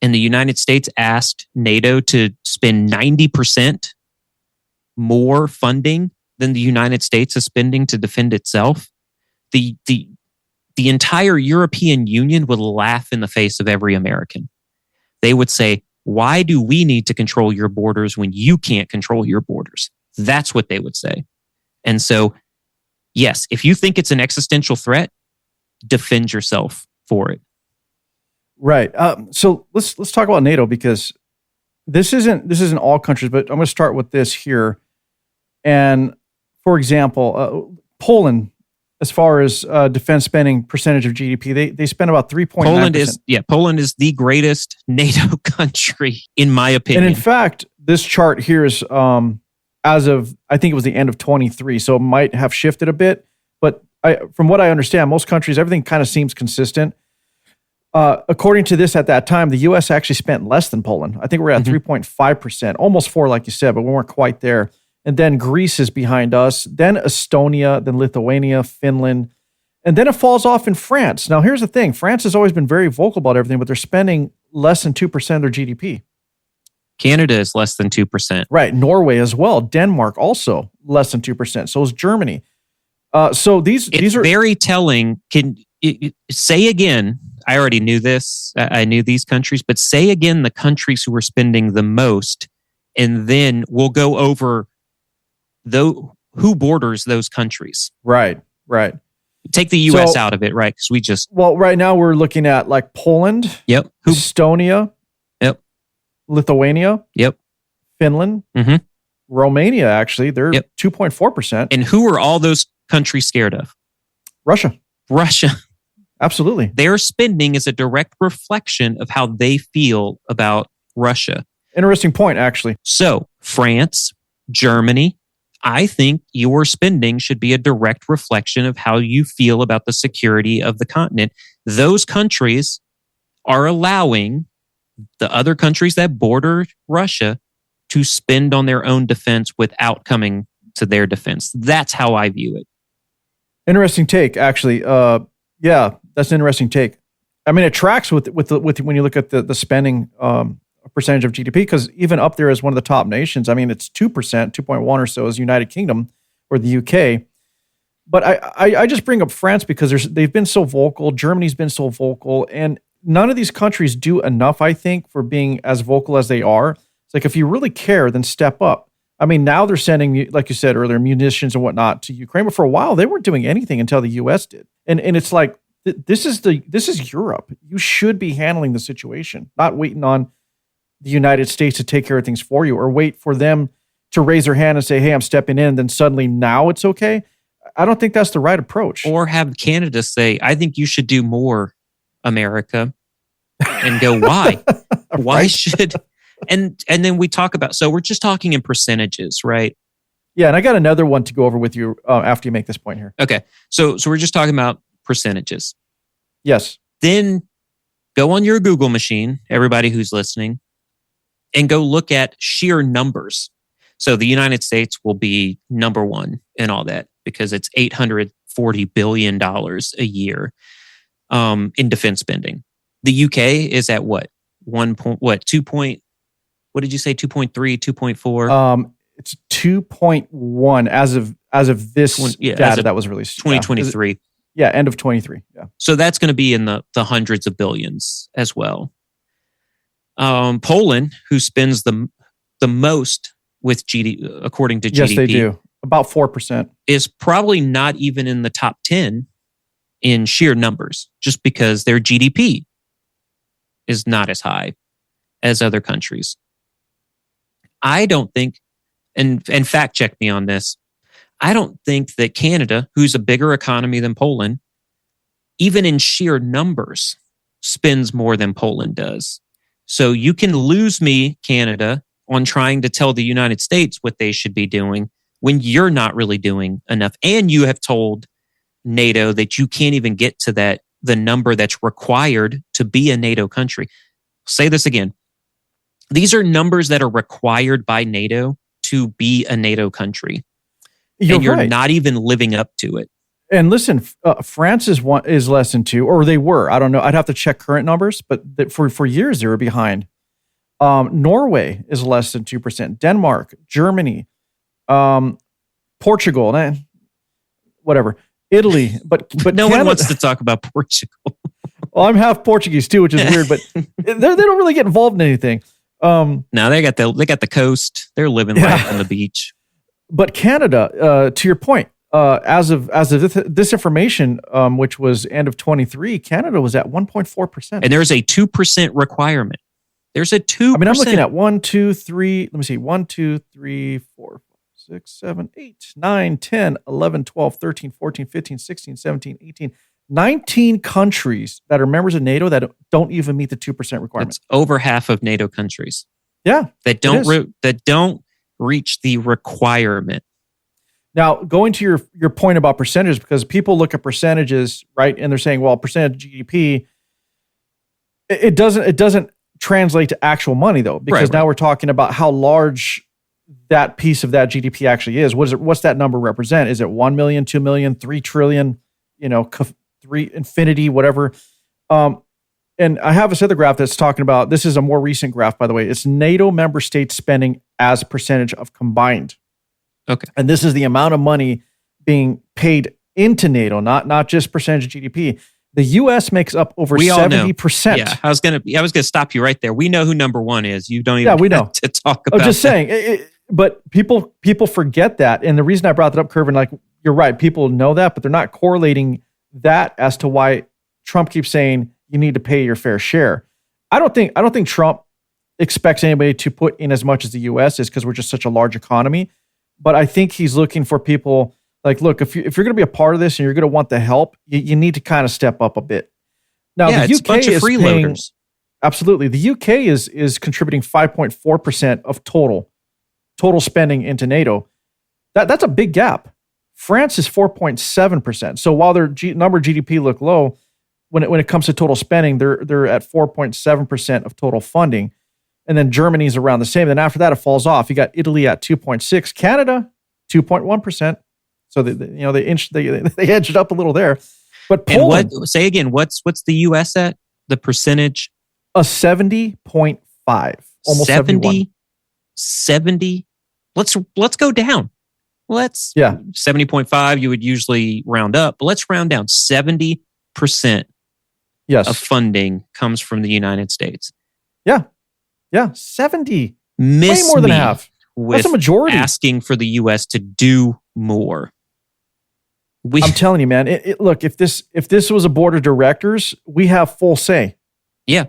Speaker 3: and the United States asked NATO to spend 90% more funding than the United States is spending to defend itself, the entire European Union would laugh in the face of every American. They would say, why do we need to control your borders when you can't control your borders? That's what they would say. And so, yes, if you think it's an existential threat, defend yourself for it.
Speaker 2: Right. So let's talk about NATO, because this isn't all countries, but I'm going to start with this here. And for example, Poland, as far as defense spending percentage of GDP, they spend about 3.9%.
Speaker 3: Poland is the greatest NATO country, in my opinion.
Speaker 2: And in fact, this chart here is as of, I think it was the end of 23, so it might have shifted a bit. But from what I understand, most countries, everything kind of seems consistent. According to this, at that time, the U.S. actually spent less than Poland. I think we're at 3.5%, almost 4%, like you said, but we weren't quite there. And then Greece is behind us, then Estonia, then Lithuania, Finland, and then it falls off in France. Now, here's the thing. France has always been very vocal about everything, but they're spending less than 2% of their GDP.
Speaker 3: Canada is less than 2%.
Speaker 2: Right. Norway as well. Denmark also less than 2%. So is Germany. So these are
Speaker 3: very telling. Say again. I already knew this. I knew these countries, but say again the countries who are spending the most, and then we'll go over who borders those countries.
Speaker 2: Right.
Speaker 3: Take the U.S. out of it, right? Because
Speaker 2: right now we're looking at like Poland,
Speaker 3: yep,
Speaker 2: Estonia,
Speaker 3: yep,
Speaker 2: Lithuania,
Speaker 3: yep,
Speaker 2: Finland, Romania. Actually, they're 2.4%.
Speaker 3: And who are all those countries scared of?
Speaker 2: Russia. Absolutely.
Speaker 3: Their spending is a direct reflection of how they feel about Russia.
Speaker 2: Interesting point, actually.
Speaker 3: So, France, Germany, I think your spending should be a direct reflection of how you feel about the security of the continent. Those countries are allowing the other countries that border Russia to spend on their own defense without coming to their defense. That's how I view it.
Speaker 2: Interesting take, actually. Yeah, that's an interesting take. I mean, it tracks with when you look at the spending percentage of GDP, because even up there as one of the top nations, I mean, it's 2%, 2.1 or so is United Kingdom or the UK. But I just bring up France because they've been so vocal. Germany's been so vocal, and none of these countries do enough, I think, for being as vocal as they are. It's like, if you really care, then step up. I mean, now they're sending, like you said earlier, munitions and whatnot to Ukraine, but for a while they weren't doing anything until the U.S. did. And it's like, this is Europe. You should be handling the situation, not waiting on the United States to take care of things for you, or wait for them to raise their hand and say, hey, I'm stepping in. Then suddenly now it's okay. I don't think that's the right approach.
Speaker 3: Or have Canada say, I think you should do more, America, and go, why? Why should... And then we talk about, so we're just talking in percentages, right?
Speaker 2: Yeah, and I got another one to go over with you after you make this point here.
Speaker 3: Okay, so we're just talking about percentages.
Speaker 2: Yes.
Speaker 3: Then go on your Google machine, everybody who's listening, and go look at sheer numbers. So the United States will be number one in all that because it's $840 billion a year in defense spending. The UK is at what? 2. What did you say? 2.3, 2.4?
Speaker 2: It's 2.1 as of this data that was released.
Speaker 3: 2023.
Speaker 2: Yeah, end of 23. Yeah.
Speaker 3: So that's going to be in the hundreds of billions as well. Poland, who spends the most with GDP, according to GDP.
Speaker 2: Yes, they do. About 4%.
Speaker 3: Is probably not even in the top 10 in sheer numbers, just because their GDP is not as high as other countries. I don't think, and fact check me on this, I don't think that Canada, who's a bigger economy than Poland, even in sheer numbers, spends more than Poland does. So you can lose me, Canada, on trying to tell the United States what they should be doing when you're not really doing enough. And you have told NATO that you can't even get to the number that's required to be a NATO country. I'll say this again. These are numbers that are required by NATO to be a NATO country. You're right. Not even living up to it.
Speaker 2: And listen, France is less than 2, or they were. I don't know. I'd have to check current numbers, but for years they were behind. Norway is less than 2%. Denmark, Germany, Portugal, whatever. Italy, but
Speaker 3: no one wants to talk about Portugal.
Speaker 2: Well, I'm half Portuguese too, which is weird, but they don't really get involved in anything.
Speaker 3: No, they got the coast. They're living life on the beach.
Speaker 2: But Canada, to your point, as of this information, which was end of 23, Canada was at 1.4%,
Speaker 3: and there's a 2% requirement. There's a 2%.
Speaker 2: I mean, I'm looking at 1, 2, 3. Let me see. 1, 2, 3, 4, 5, 6, 7, 8, 9, 10, 11, 12, 13, 14, 15, 16, 17, 18. 19 countries that are members of NATO that don't even meet the 2% requirement.
Speaker 3: That's over half of NATO countries.
Speaker 2: Yeah,
Speaker 3: that don't reach the requirement.
Speaker 2: Now, going to your point about percentages, because people look at percentages, right, and they're saying, well, percentage of GDP, it doesn't translate to actual money though, because now we're talking about how large that piece of that GDP actually is. What's that number represent? Is it 1 million, 2 million, 3 trillion? 3 infinity, whatever. And I have this other graph that's talking about, this is a more recent graph, by the way. It's NATO member states spending as percentage of combined.
Speaker 3: Okay.
Speaker 2: And this is the amount of money being paid into NATO, not just percentage of GDP. The U.S. makes up over
Speaker 3: We all know.
Speaker 2: 70%.
Speaker 3: Yeah, I was gonna stop you right there. We know who number one is. You don't even
Speaker 2: we know.
Speaker 3: have to talk about.
Speaker 2: I'm just saying, but people forget that, and the reason I brought that up, Kervin, like you're right, people know that, but they're not correlating that as to why Trump keeps saying you need to pay your fair share. I don't think Trump expects anybody to put in as much as the U.S. is because we're just such a large economy. But I think he's looking for people like, look, if you're going to be a part of this and you're going to want the help, you need to kind of step up a bit. Now, the UK
Speaker 3: it's a bunch of freeloaders.
Speaker 2: Absolutely. The UK is contributing 5.4% of total spending into NATO. That's a big gap. France is 4.7%. So while their number of GDP look low, when it comes to total spending, they're at 4.7% of total funding. And then Germany's around the same. Then after that, it falls off. You got Italy at 2.6%, Canada 2.1%. So they edged it up a little there. But Poland,
Speaker 3: say again, what's the US at? The percentage?
Speaker 2: A 70.5, almost 71.
Speaker 3: 70. Let's go down. 70.5. You would usually round up, but let's round down. 70% of funding comes from the United States.
Speaker 2: Yeah, 70.
Speaker 3: Way
Speaker 2: more than half. That's a majority.
Speaker 3: Asking for the U.S. to do more.
Speaker 2: I'm telling you, man. Look, if this was a board of directors, we have full say. Yeah,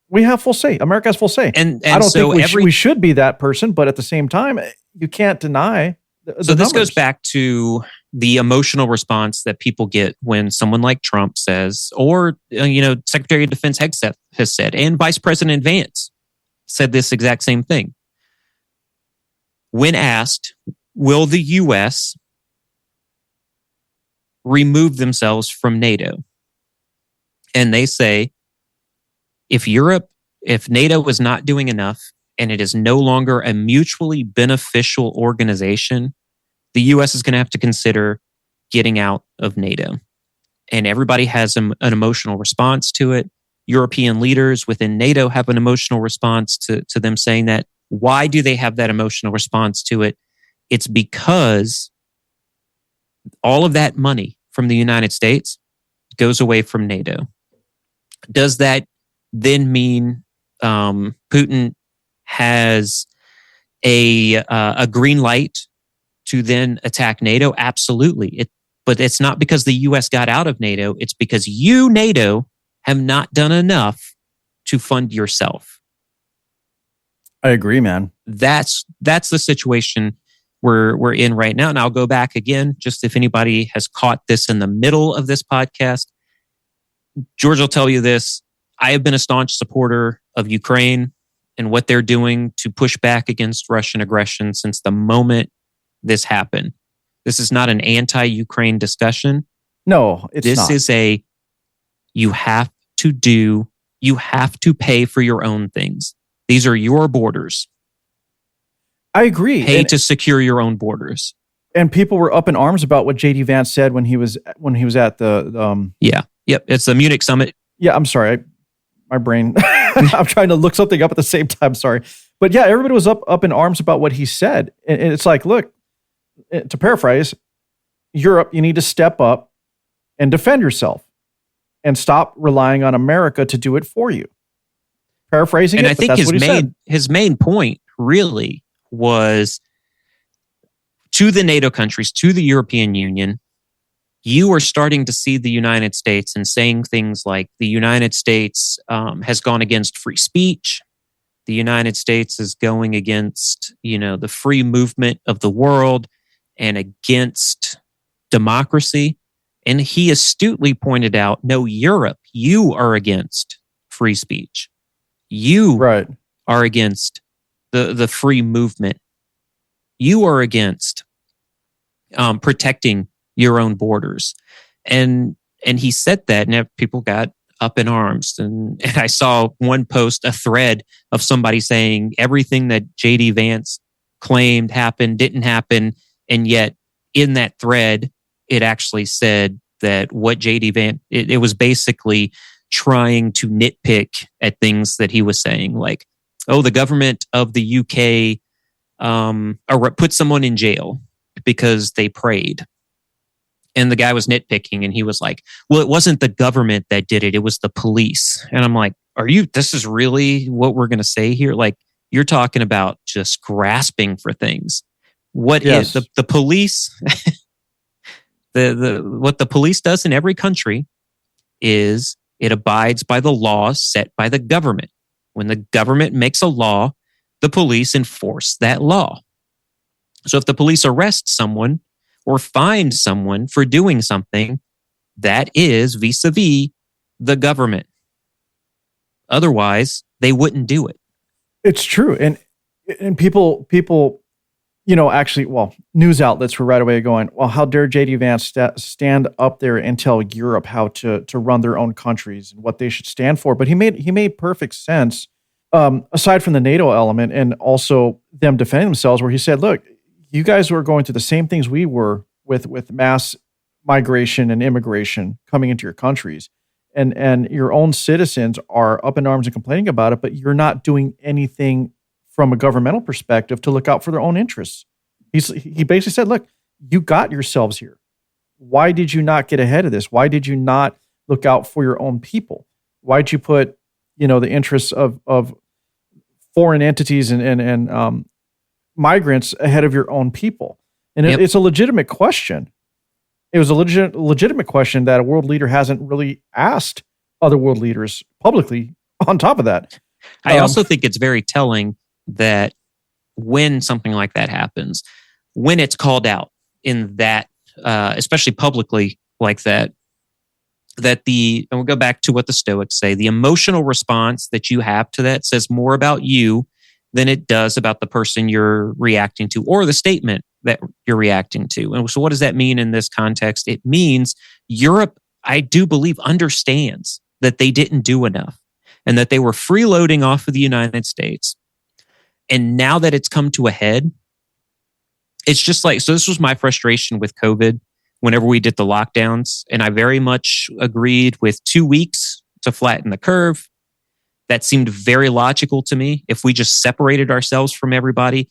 Speaker 2: we have full say. America has full say, and I don't think we should be that person. But at the same time, you can't deny. So
Speaker 3: this goes back to the emotional response that people get when someone like Trump says, or Secretary of Defense Hegseth has said, and Vice President Vance said this exact same thing. When asked, will the U.S. remove themselves from NATO? And they say, if NATO is not doing enough and it is no longer a mutually beneficial organization, the U.S. is going to have to consider getting out of NATO. And everybody has an emotional response to it. European leaders within NATO have an emotional response to them saying that. Why do they have that emotional response to it? It's because all of that money from the United States goes away from NATO. Does that then mean Putin has a green light to then attack NATO? Absolutely. But it's not because the U.S. got out of NATO. It's because you, NATO, have not done enough to fund yourself.
Speaker 2: I agree, man.
Speaker 3: That's the situation we're in right now. And I'll go back again, just if anybody has caught this in the middle of this podcast. George will tell you this. I have been a staunch supporter of Ukraine and what they're doing to push back against Russian aggression since the moment this happened. This is not an anti-Ukraine discussion.
Speaker 2: No, it's not.
Speaker 3: This is you have to pay for your own things. These are your borders.
Speaker 2: I agree.
Speaker 3: Pay to secure your own borders.
Speaker 2: And people were up in arms about what JD Vance said when he was at the
Speaker 3: It's the Munich summit.
Speaker 2: Yeah, I'm sorry. My brain. I'm trying to look something up at the same time. Sorry. But yeah, everybody was up in arms about what he said. And it's like, look, to paraphrase, Europe, you need to step up and defend yourself and stop relying on America to do it for you. Paraphrasing
Speaker 3: and
Speaker 2: it,
Speaker 3: I think his main point really was to the NATO countries, to the European Union. You are starting to see the United States and saying things like the United States has gone against free speech. The United States is going against, the free movement of the world and against democracy. And he astutely pointed out, no, Europe, you are against free speech. You are against the free movement. You are against protecting your own borders. And he said that, and people got up in arms. And I saw one post, a thread of somebody saying everything that JD Vance claimed happened, didn't happen. And yet in that thread, it actually said that what JD Vance, it was basically trying to nitpick at things that he was saying, like, oh, the government of the UK put someone in jail because they prayed. And the guy was nitpicking and he was like, well, it wasn't the government that did it. It was the police. And I'm like, this is really what we're going to say here? Like, you're talking about just grasping for things. What is the police? What the police does in every country is it abides by the laws set by the government. When the government makes a law, the police enforce that law. So if the police arrest someone or find someone for doing something, that is vis-a-vis the government. Otherwise, they wouldn't do it.
Speaker 2: It's true. And people, actually, news outlets were right away going, well, how dare JD Vance stand up there and tell Europe how to run their own countries and what they should stand for. But he made perfect sense, aside from the NATO element and also them defending themselves, where he said, look, you guys were going through the same things we were with mass migration and immigration coming into your countries. And your own citizens are up in arms and complaining about it, but you're not doing anything from a governmental perspective to look out for their own interests. He basically said, look, you got yourselves here. Why did you not get ahead of this? Why did you not look out for your own people? Why'd you put, the interests of foreign entities and migrants ahead of your own people? And it's a legitimate question. It was a legitimate question that a world leader hasn't really asked other world leaders publicly on top of that.
Speaker 3: I also think it's very telling that when something like that happens, when it's called out in that, especially publicly like that, and we'll go back to what the Stoics say, the emotional response that you have to that says more about you than it does about the person you're reacting to or the statement that you're reacting to. And so what does that mean in this context? It means Europe, I do believe, understands that they didn't do enough and that they were freeloading off of the United States. And now that it's come to a head, it's just like, so this was my frustration with COVID whenever we did the lockdowns. And I very much agreed with 2 weeks to flatten the curve. That seemed very logical to me. If we just separated ourselves from everybody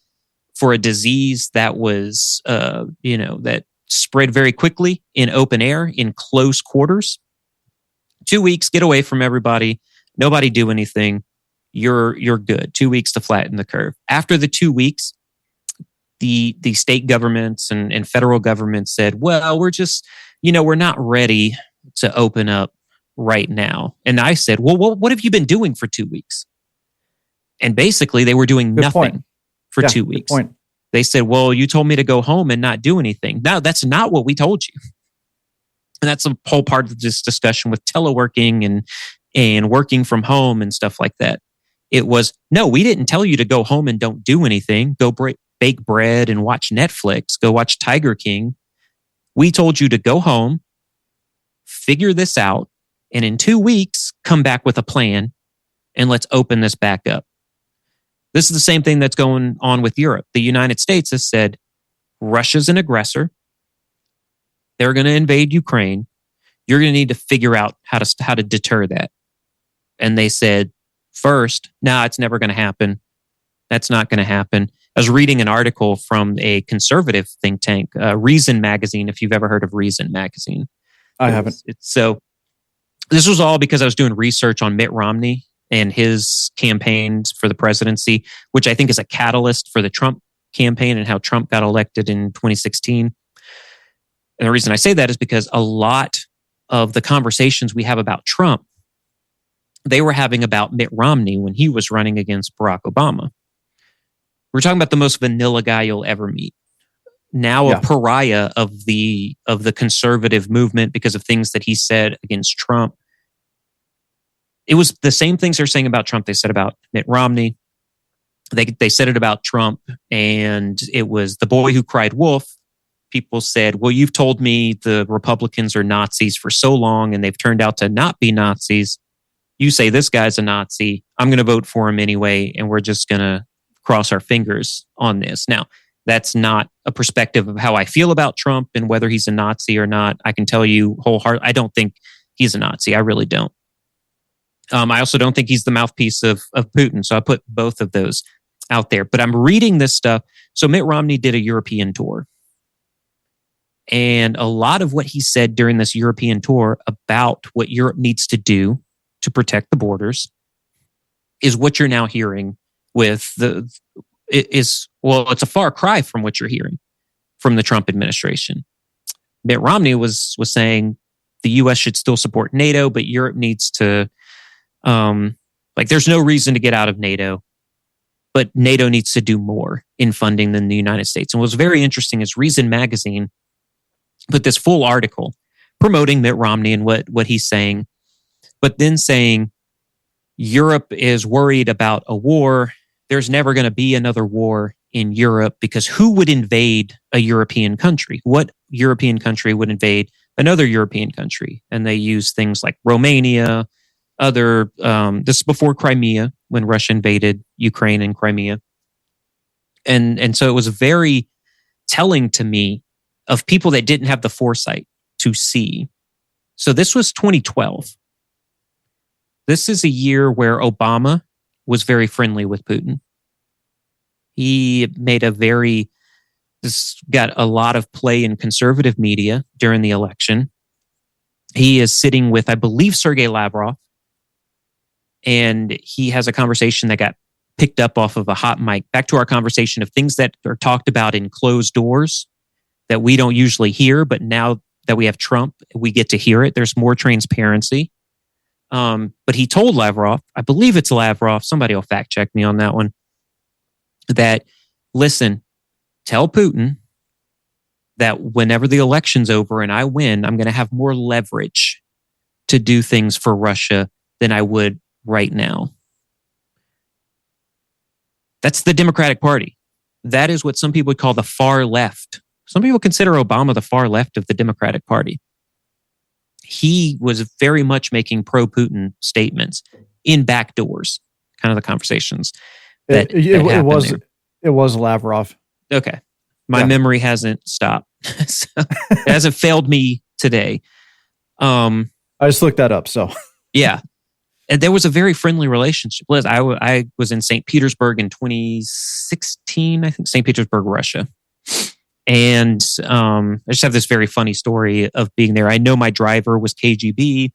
Speaker 3: for a disease that was, that spread very quickly in open air, in close quarters, 2 weeks, get away from everybody, nobody do anything, you're good. 2 weeks to flatten the curve. After the 2 weeks, the state governments and federal governments said, well, we're just, we're not ready to open up right now. And I said, well, what have you been doing for 2 weeks? And basically they were doing nothing for 2 weeks. They said, well, you told me to go home and not do anything. No, that's not what we told you. And that's a whole part of this discussion with teleworking and working from home and stuff like that. It was, no, we didn't tell you to go home and don't do anything. Go bake bread and watch Netflix. Go watch Tiger King. We told you to go home, figure this out, and in 2 weeks, come back with a plan and let's open this back up. This is the same thing that's going on with Europe. The United States has said, Russia's an aggressor. They're going to invade Ukraine. You're going to need to figure out how to deter that. And they said, first, no, it's never going to happen. That's not going to happen. I was reading an article from a conservative think tank, Reason Magazine, if you've ever heard of Reason Magazine.
Speaker 2: I haven't.
Speaker 3: So this was all because I was doing research on Mitt Romney and his campaigns for the presidency, which I think is a catalyst for the Trump campaign and how Trump got elected in 2016. And the reason I say that is because a lot of the conversations we have about Trump, they were having about Mitt Romney when he was running against Barack Obama. We're talking about the most vanilla guy you'll ever meet. Now a pariah of the conservative movement because of things that he said against Trump. It was the same things they're saying about Trump they said about Mitt Romney. They said it about Trump, and it was the boy who cried wolf. People said, well, you've told me the Republicans are Nazis for so long, and they've turned out to not be Nazis. You say this guy's a Nazi. I'm going to vote for him anyway, and we're just going to cross our fingers on this. Now, that's not a perspective of how I feel about Trump and whether he's a Nazi or not. I can tell you wholeheartedly, I don't think he's a Nazi. I really don't. I also don't think he's the mouthpiece of Putin. So I put both of those out there. But I'm reading this stuff. So Mitt Romney did a European tour. And a lot of what he said during this European tour about what Europe needs to do to protect the borders is what you're now hearing with it's a far cry from what you're hearing from the Trump administration. Mitt Romney was saying the U.S. should still support NATO, but Europe needs to, there's no reason to get out of NATO, but NATO needs to do more in funding than the United States. And what's very interesting is Reason Magazine put this full article promoting Mitt Romney and what he's saying, but then saying Europe is worried about a war. There's never going to be another war in Europe because who would invade a European country? What European country would invade another European country? And they use things like Romania, this is before Crimea, when Russia invaded Ukraine and Crimea. And so it was very telling to me of people that didn't have the foresight to see. So this was 2012. This is a year where Obama was very friendly with Putin. He made this got a lot of play in conservative media during the election. He is sitting with, I believe, Sergei Lavrov, and he has a conversation that got picked up off of a hot mic. Back to our conversation of things that are talked about in closed doors that we don't usually hear, but now that we have Trump, we get to hear it. There's more transparency. But he told Lavrov, I believe it's Lavrov, somebody will fact check me on that one, that, listen, tell Putin that whenever the election's over and I win, I'm going to have more leverage to do things for Russia than I would right now. That's the Democratic Party. That is what some people would call the far left. Some people consider Obama the far left of the Democratic Party. He was very much making pro-Putin statements in back doors, kind of the conversations that
Speaker 2: it was Lavrov.
Speaker 3: Okay. My memory hasn't stopped. So it hasn't failed me today.
Speaker 2: I just looked that up. So
Speaker 3: yeah. And there was a very friendly relationship. Liz, I was in St. Petersburg in 2016, I think, St. Petersburg, Russia. And I just have this very funny story of being there. I know my driver was KGB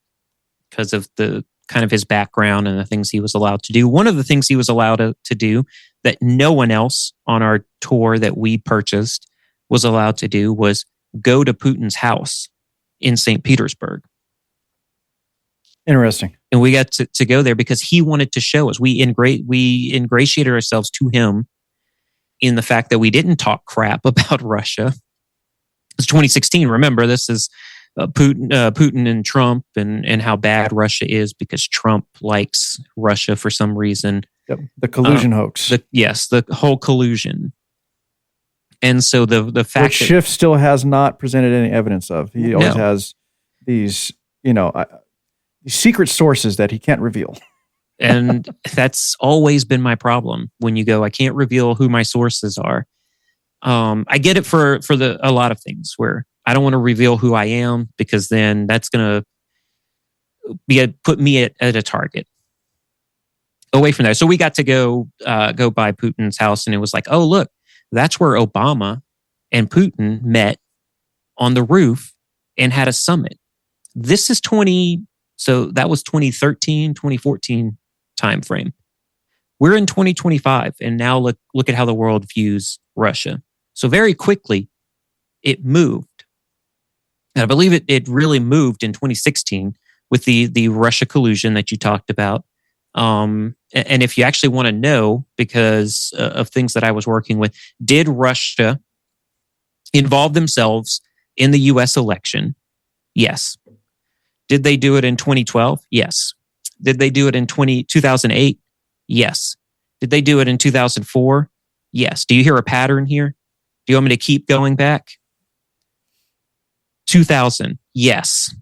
Speaker 3: because of the kind of his background and the things he was allowed to do. One of the things he was allowed to do that no one else on our tour that we purchased was allowed to do was go to Putin's house in St. Petersburg.
Speaker 2: Interesting.
Speaker 3: And we got to go there because he wanted to show us. We ingratiated ourselves to him in the fact that we didn't talk crap about Russia. It's 2016. Remember, this is Putin and Trump and how bad Russia is because Trump likes Russia for some reason.
Speaker 2: Yep. The collusion hoax.
Speaker 3: The whole collusion. And so the fact
Speaker 2: which Schiff still has not presented any evidence of. He always has these, these secret sources that he can't reveal.
Speaker 3: And that's always been my problem when you go, I can't reveal who my sources are. I get it for a lot of things where I don't want to reveal who I am because then that's going to put me at a target away from that. So we got to go by Putin's house and it was like, oh, look, that's where Obama and Putin met on the roof and had a summit. This is so that was 2013, 2014 timeframe. We're in 2025, and now look at how the world views Russia. So very quickly, it moved. And I believe it really moved in 2016 with the Russia collusion that you talked about. And if you actually want to know, because of things that I was working with, did Russia involve themselves in the U.S. election? Yes. Did they do it in 2012? Yes. Did they do it in 2008? Yes. Did they do it in 2004? Yes. Do you hear a pattern here? Do you want me to keep going back? 2000, yes.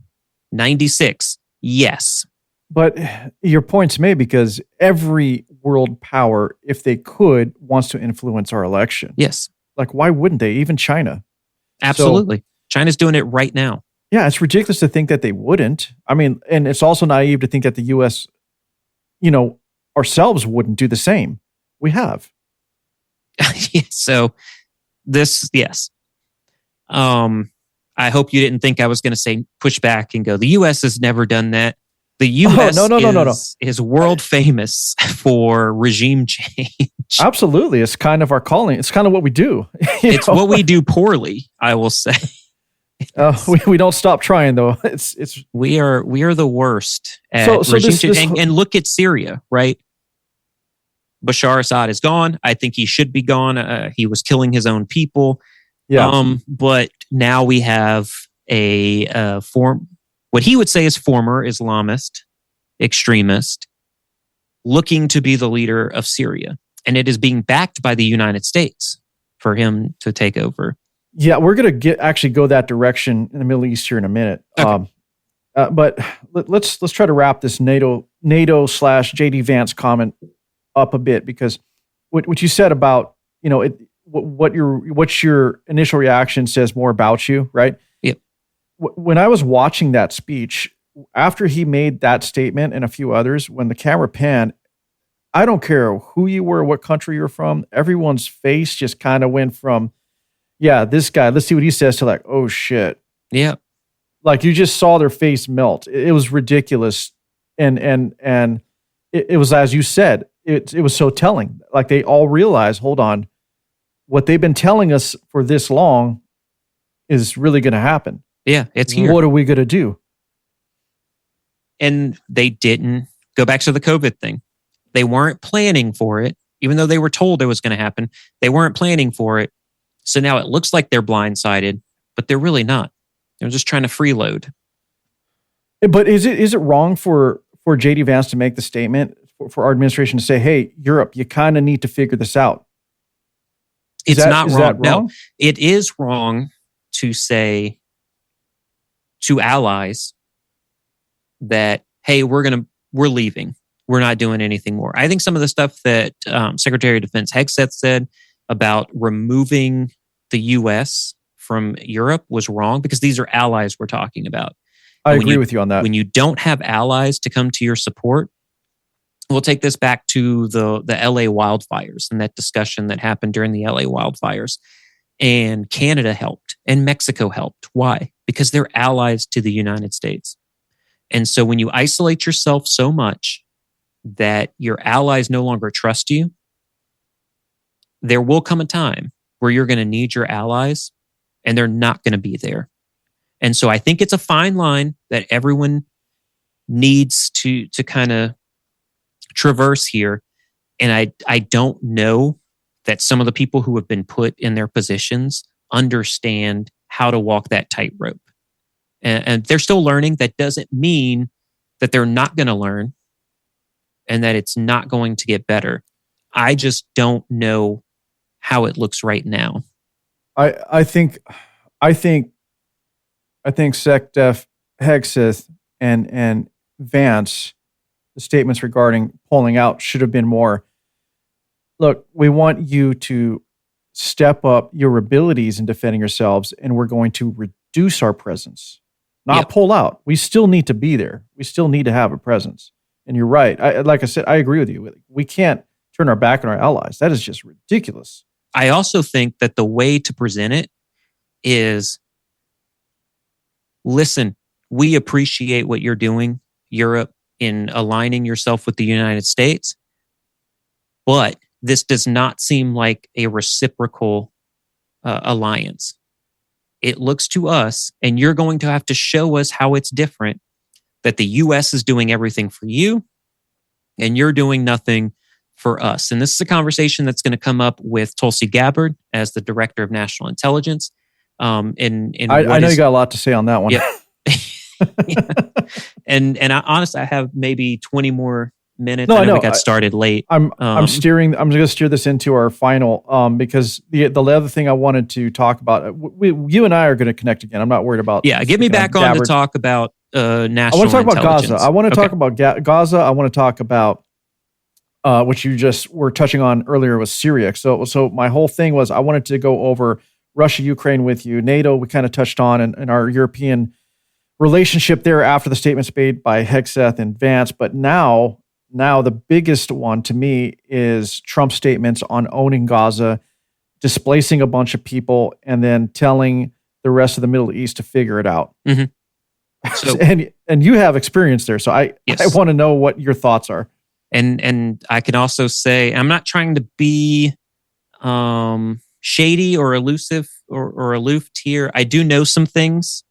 Speaker 3: 96, yes.
Speaker 2: But your point's made because every world power, if they could, wants to influence our election.
Speaker 3: Yes.
Speaker 2: Like, why wouldn't they? Even China.
Speaker 3: Absolutely. China's doing it right now.
Speaker 2: Yeah, it's ridiculous to think that they wouldn't. I mean, and it's also naive to think that the U.S., ourselves wouldn't do the same. We have.
Speaker 3: So this, yes. I hope you didn't think I was going to say push back and go, the U.S. has never done that. The U.S. is world famous for regime change.
Speaker 2: Absolutely. It's kind of our calling. It's kind of what we do.
Speaker 3: It's what we do poorly, I will say.
Speaker 2: We don't stop trying, though.
Speaker 3: We are the worst at regime change. And look at Syria, right? Bashar Assad is gone. I think he should be gone. He was killing his own people.
Speaker 2: Yeah.
Speaker 3: But now we have what he would say is former Islamist extremist looking to be the leader of Syria. And it is being backed by the United States for him to take over.
Speaker 2: Yeah, we're going to actually go that direction in the Middle East here in a minute.
Speaker 3: Okay.
Speaker 2: But let's try to wrap this NATO / JD Vance comment up a bit, because what you said about, what your initial reaction says more about you, right?
Speaker 3: Yep.
Speaker 2: When I was watching that speech, after he made that statement and a few others, when the camera panned, I don't care who you were, what country you're from, everyone's face just kind of went from, yeah, this guy, let's see what he says, to like, oh shit.
Speaker 3: Yeah.
Speaker 2: Like you just saw their face melt. It was ridiculous. And it was, as you said, it was so telling. Like they all realized, hold on, what they've been telling us for this long is really going to happen.
Speaker 3: Yeah, it's here.
Speaker 2: What are we going to do?
Speaker 3: And they didn't go back to the COVID thing. They weren't planning for it, even though they were told it was going to happen. They weren't planning for it. So now it looks like they're blindsided, but they're really not. They're just trying to freeload.
Speaker 2: But is it wrong for JD Vance to make the statement, for our administration to say, hey, Europe, you kind of need to figure this out?
Speaker 3: It's not wrong.
Speaker 2: Wrong.
Speaker 3: No, it is wrong to say to allies that, hey, we're leaving. We're not doing anything more. I think some of the stuff that Secretary of Defense Hegseth said about removing the U.S. from Europe was wrong, because these are allies we're talking about.
Speaker 2: I agree with you on that.
Speaker 3: When you don't have allies to come to your support, we'll take this back to the LA wildfires and that discussion that happened during the LA wildfires. And Canada helped and Mexico helped. Why? Because they're allies to the United States. And so when you isolate yourself so much that your allies no longer trust you, there will come a time where you're going to need your allies and they're not going to be there. And so I think it's a fine line that everyone needs to kind of traverse here. And I don't know that some of the people who have been put in their positions understand how to walk that tightrope. And they're still learning. That doesn't mean that they're not going to learn and that it's not going to get better. I just don't know how it looks right now.
Speaker 2: I think SecDef Hegseth and Vance, the statements regarding pulling out should have been more, look, we want you to step up your abilities in defending yourselves, and we're going to reduce our presence, not pull out. We still need to be there. We still need to have a presence. And you're right. Like I said, I agree with you. We can't turn our back on our allies. That is just ridiculous.
Speaker 3: I also think that the way to present it is, listen, we appreciate what you're doing, Europe, in aligning yourself with the United States, but this does not seem like a reciprocal alliance. It looks to us, and you're going to have to show us how it's different, that the U.S. is doing everything for you, and you're doing nothing for us. And this is a conversation that's going to come up with Tulsi Gabbard as the Director of National Intelligence. I know you got a lot to say on that one.
Speaker 2: Yeah.
Speaker 3: Yeah. And honestly, I have maybe 20 more minutes. I know we got started late.
Speaker 2: I'm going to steer this into our final, because the other thing I wanted to talk about, you and I are going to connect again. I'm not worried about.
Speaker 3: Yeah, get me back on to talk about national.
Speaker 2: I want to talk about Gaza. I want to talk about Gaza. I want to talk about what you just were touching on earlier was Syria. So my whole thing was I wanted to go over Russia, Ukraine with you. NATO, we kind of touched on, and our European relationship there after the statements made by Hegseth and Vance. But now the biggest one to me is Trump's statements on owning Gaza, displacing a bunch of people, and then telling the rest of the Middle East to figure it out.
Speaker 3: Mhm. So,
Speaker 2: and you have experience there, so I want to know what your thoughts are.
Speaker 3: And I can also say, I'm not trying to be shady or elusive or aloof here. I do know some things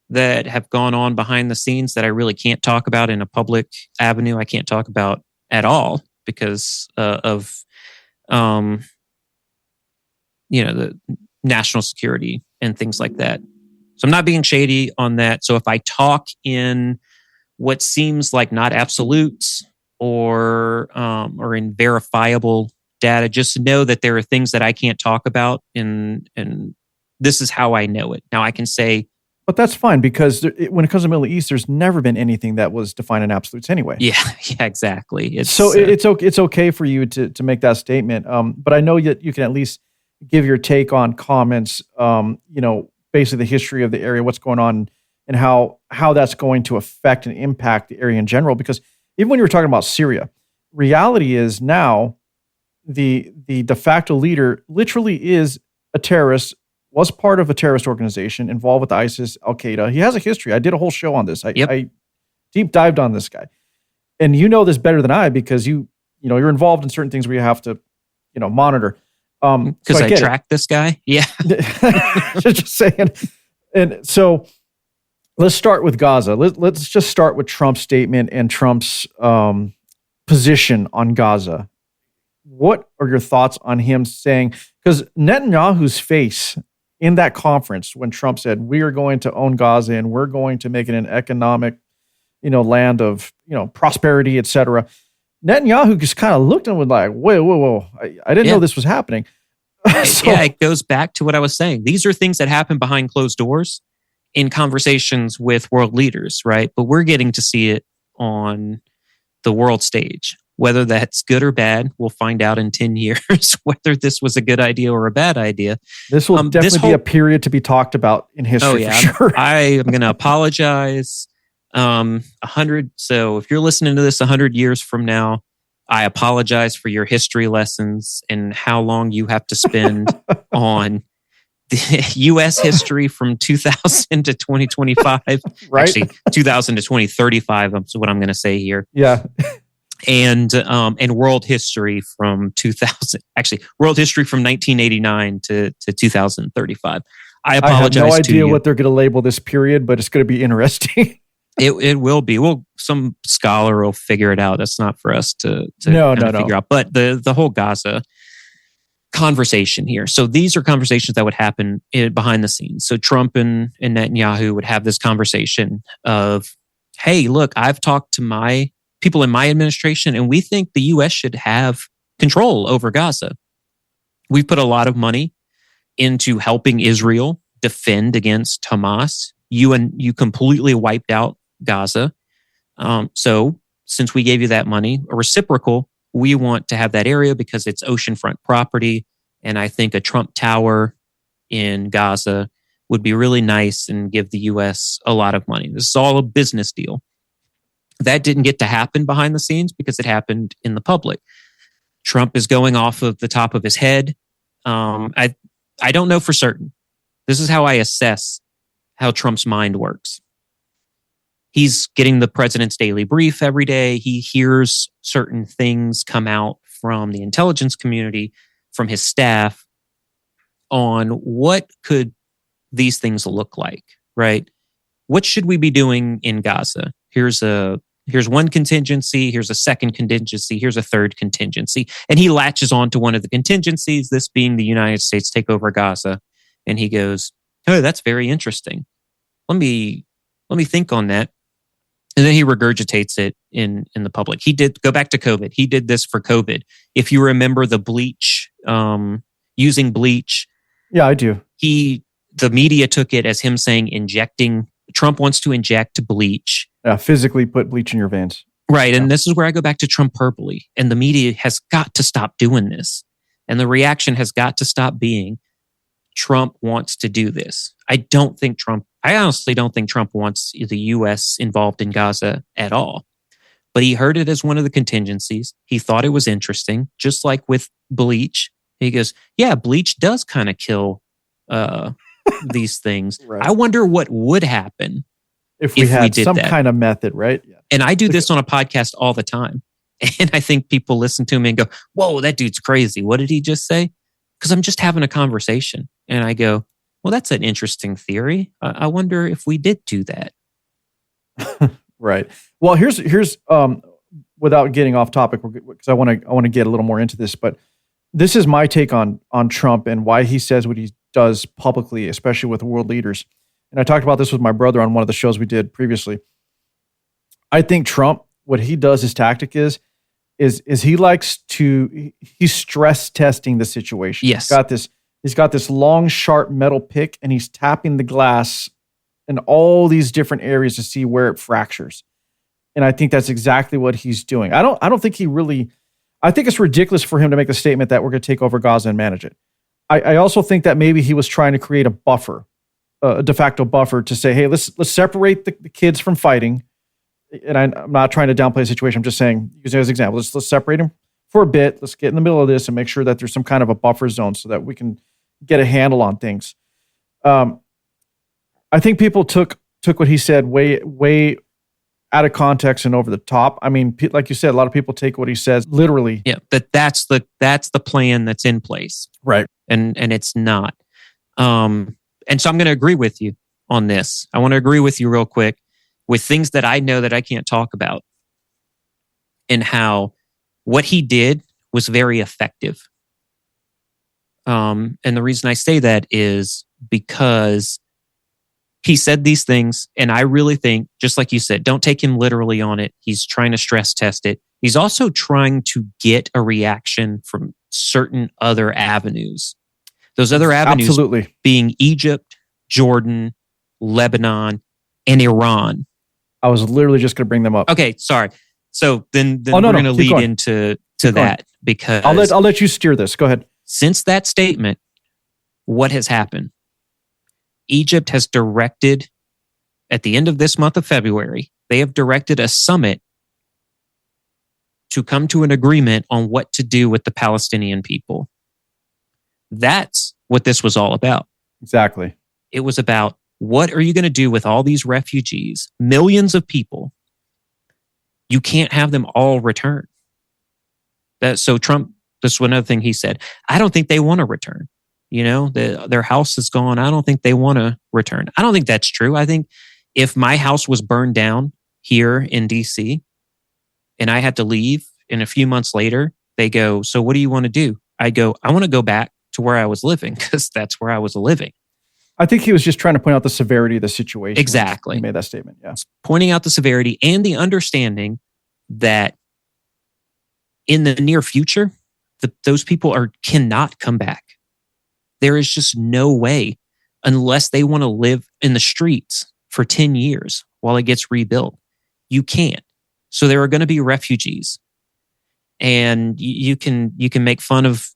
Speaker 3: that have gone on behind the scenes that I really can't talk about in a public avenue. I can't talk about at all because of the national security and things like that. So I'm not being shady on that. So if I talk in what seems like not absolutes or in verifiable data, just know that there are things that I can't talk about, and this is how I know it. Now I can say,
Speaker 2: but that's fine because when it comes to the Middle East, there's never been anything that was defined in absolutes anyway.
Speaker 3: Yeah, exactly.
Speaker 2: It's okay for you to make that statement. But I know that you can at least give your take on comments. Basically the history of the area, what's going on, and how that's going to affect and impact the area in general. Because even when you were talking about Syria, reality is now the de facto leader literally is a terrorist, was part of a terrorist organization involved with ISIS, Al-Qaeda. He has a history. I did a whole show on this. I deep dived on this guy. And you know this better than I because you're involved in certain things where you have to, monitor.
Speaker 3: Because I track this guy. Yeah.
Speaker 2: just saying. And so let's start with Gaza. Let's just start with Trump's statement and Trump's position on Gaza. What are your thoughts on him saying, because Netanyahu's face in that conference when Trump said, we are going to own Gaza and we're going to make it an economic, land of, prosperity, et cetera. Netanyahu just kind of looked at him with like, whoa. I didn't know this was happening.
Speaker 3: Yeah, it goes back to what I was saying. These are things that happen behind closed doors in conversations with world leaders, right? But we're getting to see it on the world stage. Whether that's good or bad, we'll find out in 10 years whether this was a good idea or a bad idea.
Speaker 2: This will definitely be a period to be talked about in history for sure.
Speaker 3: I am going to apologize. 100. So if you're listening to this 100 years from now, I apologize for your history lessons and how long you have to spend on the U.S. history from 2000 to 2025.
Speaker 2: Right?
Speaker 3: Actually, 2000 to 2035 is what I'm going to say here.
Speaker 2: Yeah.
Speaker 3: And world history from 2000. Actually, world history from 1989 to 2035. I apologize.
Speaker 2: I have no idea what they're going to label this period, but it's going to be interesting.
Speaker 3: It will be. Well, some scholar will figure it out. That's not for us to figure out. But the whole Gaza conversation here. So these are conversations that would happen behind the scenes. So Trump and Netanyahu would have this conversation of, hey, look, I've talked to my people in my administration, and we think the U.S. should have control over Gaza. We've put a lot of money into helping Israel defend against Hamas. You completely wiped out Gaza. So since we gave you that money, a reciprocal, we want to have that area because it's oceanfront property. And I think a Trump Tower in Gaza would be really nice and give the U.S. a lot of money. This is all a business deal. That didn't get to happen behind the scenes because it happened in the public. Trump is going off of the top of his head. I don't know for certain. This is how I assess how Trump's mind works. He's getting the president's daily brief every day. He hears certain things come out from the intelligence community, from his staff, on what could these things look like, right? What should we be doing in Gaza? Here's one contingency, here's a second contingency, here's a third contingency. And he latches on to one of the contingencies, this being the United States take over Gaza. And he goes, oh, that's very interesting. Let me think on that. And then he regurgitates it in the public. He did go back to COVID. He did this for COVID. If you remember the bleach, using bleach.
Speaker 2: Yeah, I do.
Speaker 3: The media took it as him saying Trump wants to inject bleach.
Speaker 2: Physically put bleach in your veins.
Speaker 3: Right. And this is where I go back to Trump hyperbole. And the media has got to stop doing this. And the reaction has got to stop being, Trump wants to do this. I honestly don't think Trump wants the U.S. involved in Gaza at all. But he heard it as one of the contingencies. He thought it was interesting, just like with bleach. He goes, yeah, bleach does kind of kill these things.
Speaker 2: Right.
Speaker 3: I wonder what would happen
Speaker 2: if we had
Speaker 3: did
Speaker 2: some
Speaker 3: that.
Speaker 2: kind of method, right? Yeah.
Speaker 3: And I do this on a podcast all the time. And I think people listen to me and go, whoa, that dude's crazy. What did he just say? Because I'm just having a conversation. And I go, well, that's an interesting theory. I wonder if we did do that.
Speaker 2: Right. Well, here's without getting off topic, because I want to get a little more into this, but this is my take on Trump and why he says what he does publicly, especially with world leaders. And I talked about this with my brother on one of the shows we did previously. I think Trump, what he does, his tactic is he likes to, he's stress testing the situation.
Speaker 3: Yes.
Speaker 2: He's got this long, sharp metal pick, and he's tapping the glass in all these different areas to see where it fractures. And I think that's exactly what he's doing. I don't think I think it's ridiculous for him to make the statement that we're going to take over Gaza and manage it. I also think that maybe he was trying to create a buffer, a de facto buffer to say, hey, let's separate the kids from fighting. And I'm not trying to downplay the situation. I'm just saying, using it as an example, let's separate them for a bit. Let's get in the middle of this and make sure that there's some kind of a buffer zone so that we can get a handle on things. I think people took what he said way out of context and over the top. I mean, like you said, a lot of people take what he says literally.
Speaker 3: Yeah, that's the plan that's in place,
Speaker 2: right?
Speaker 3: And it's not. And so I'm going to agree with you on this. I want to agree with you real quick with things that I know that I can't talk about, and how what he did was very effective. And the reason I say that is because he said these things, and I really think, just like you said, don't take him literally on it. He's trying to stress test it. He's also trying to get a reaction from certain other avenues. Those other avenues
Speaker 2: Absolutely.
Speaker 3: Being Egypt, Jordan, Lebanon, and Iran.
Speaker 2: I was literally just going to bring them up.
Speaker 3: Okay, sorry. So then we're going to lead into that, because
Speaker 2: I'll let you steer this. Go ahead.
Speaker 3: Since that statement, what has happened? Egypt has directed, at the end of this month of February, they have directed a summit to come to an agreement on what to do with the Palestinian people. That's what this was all about.
Speaker 2: Exactly.
Speaker 3: It was about, what are you going to do with all these refugees, millions of people? You can't have them all return. So Trump, this was another thing he said. I don't think they want to return. You know, their house is gone. I don't think they want to return. I don't think that's true. I think if my house was burned down here in DC and I had to leave, and a few months later, they go, so what do you want to do? I go, I want to go back to where I was living, because that's where I was living.
Speaker 2: I think he was just trying to point out the severity of the situation.
Speaker 3: Exactly.
Speaker 2: He made that statement. Yeah.
Speaker 3: Pointing out the severity and the understanding that in the near future, those people cannot come back. There is just no way, unless they want to live in the streets for 10 years while it gets rebuilt. You can't. So there are going to be refugees. And you can make fun of,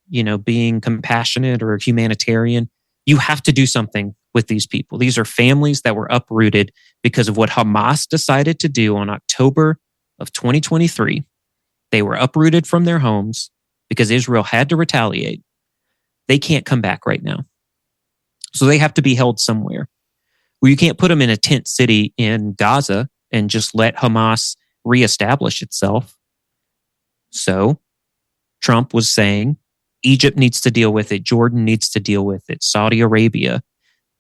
Speaker 3: being compassionate or humanitarian. You have to do something with these people. These are families that were uprooted because of what Hamas decided to do on October of 2023. They were uprooted from their homes because Israel had to retaliate. They can't come back right now. So they have to be held somewhere. Well, you can't put them in a tent city in Gaza and just let Hamas reestablish itself. So Trump was saying Egypt needs to deal with it. Jordan needs to deal with it. Saudi Arabia.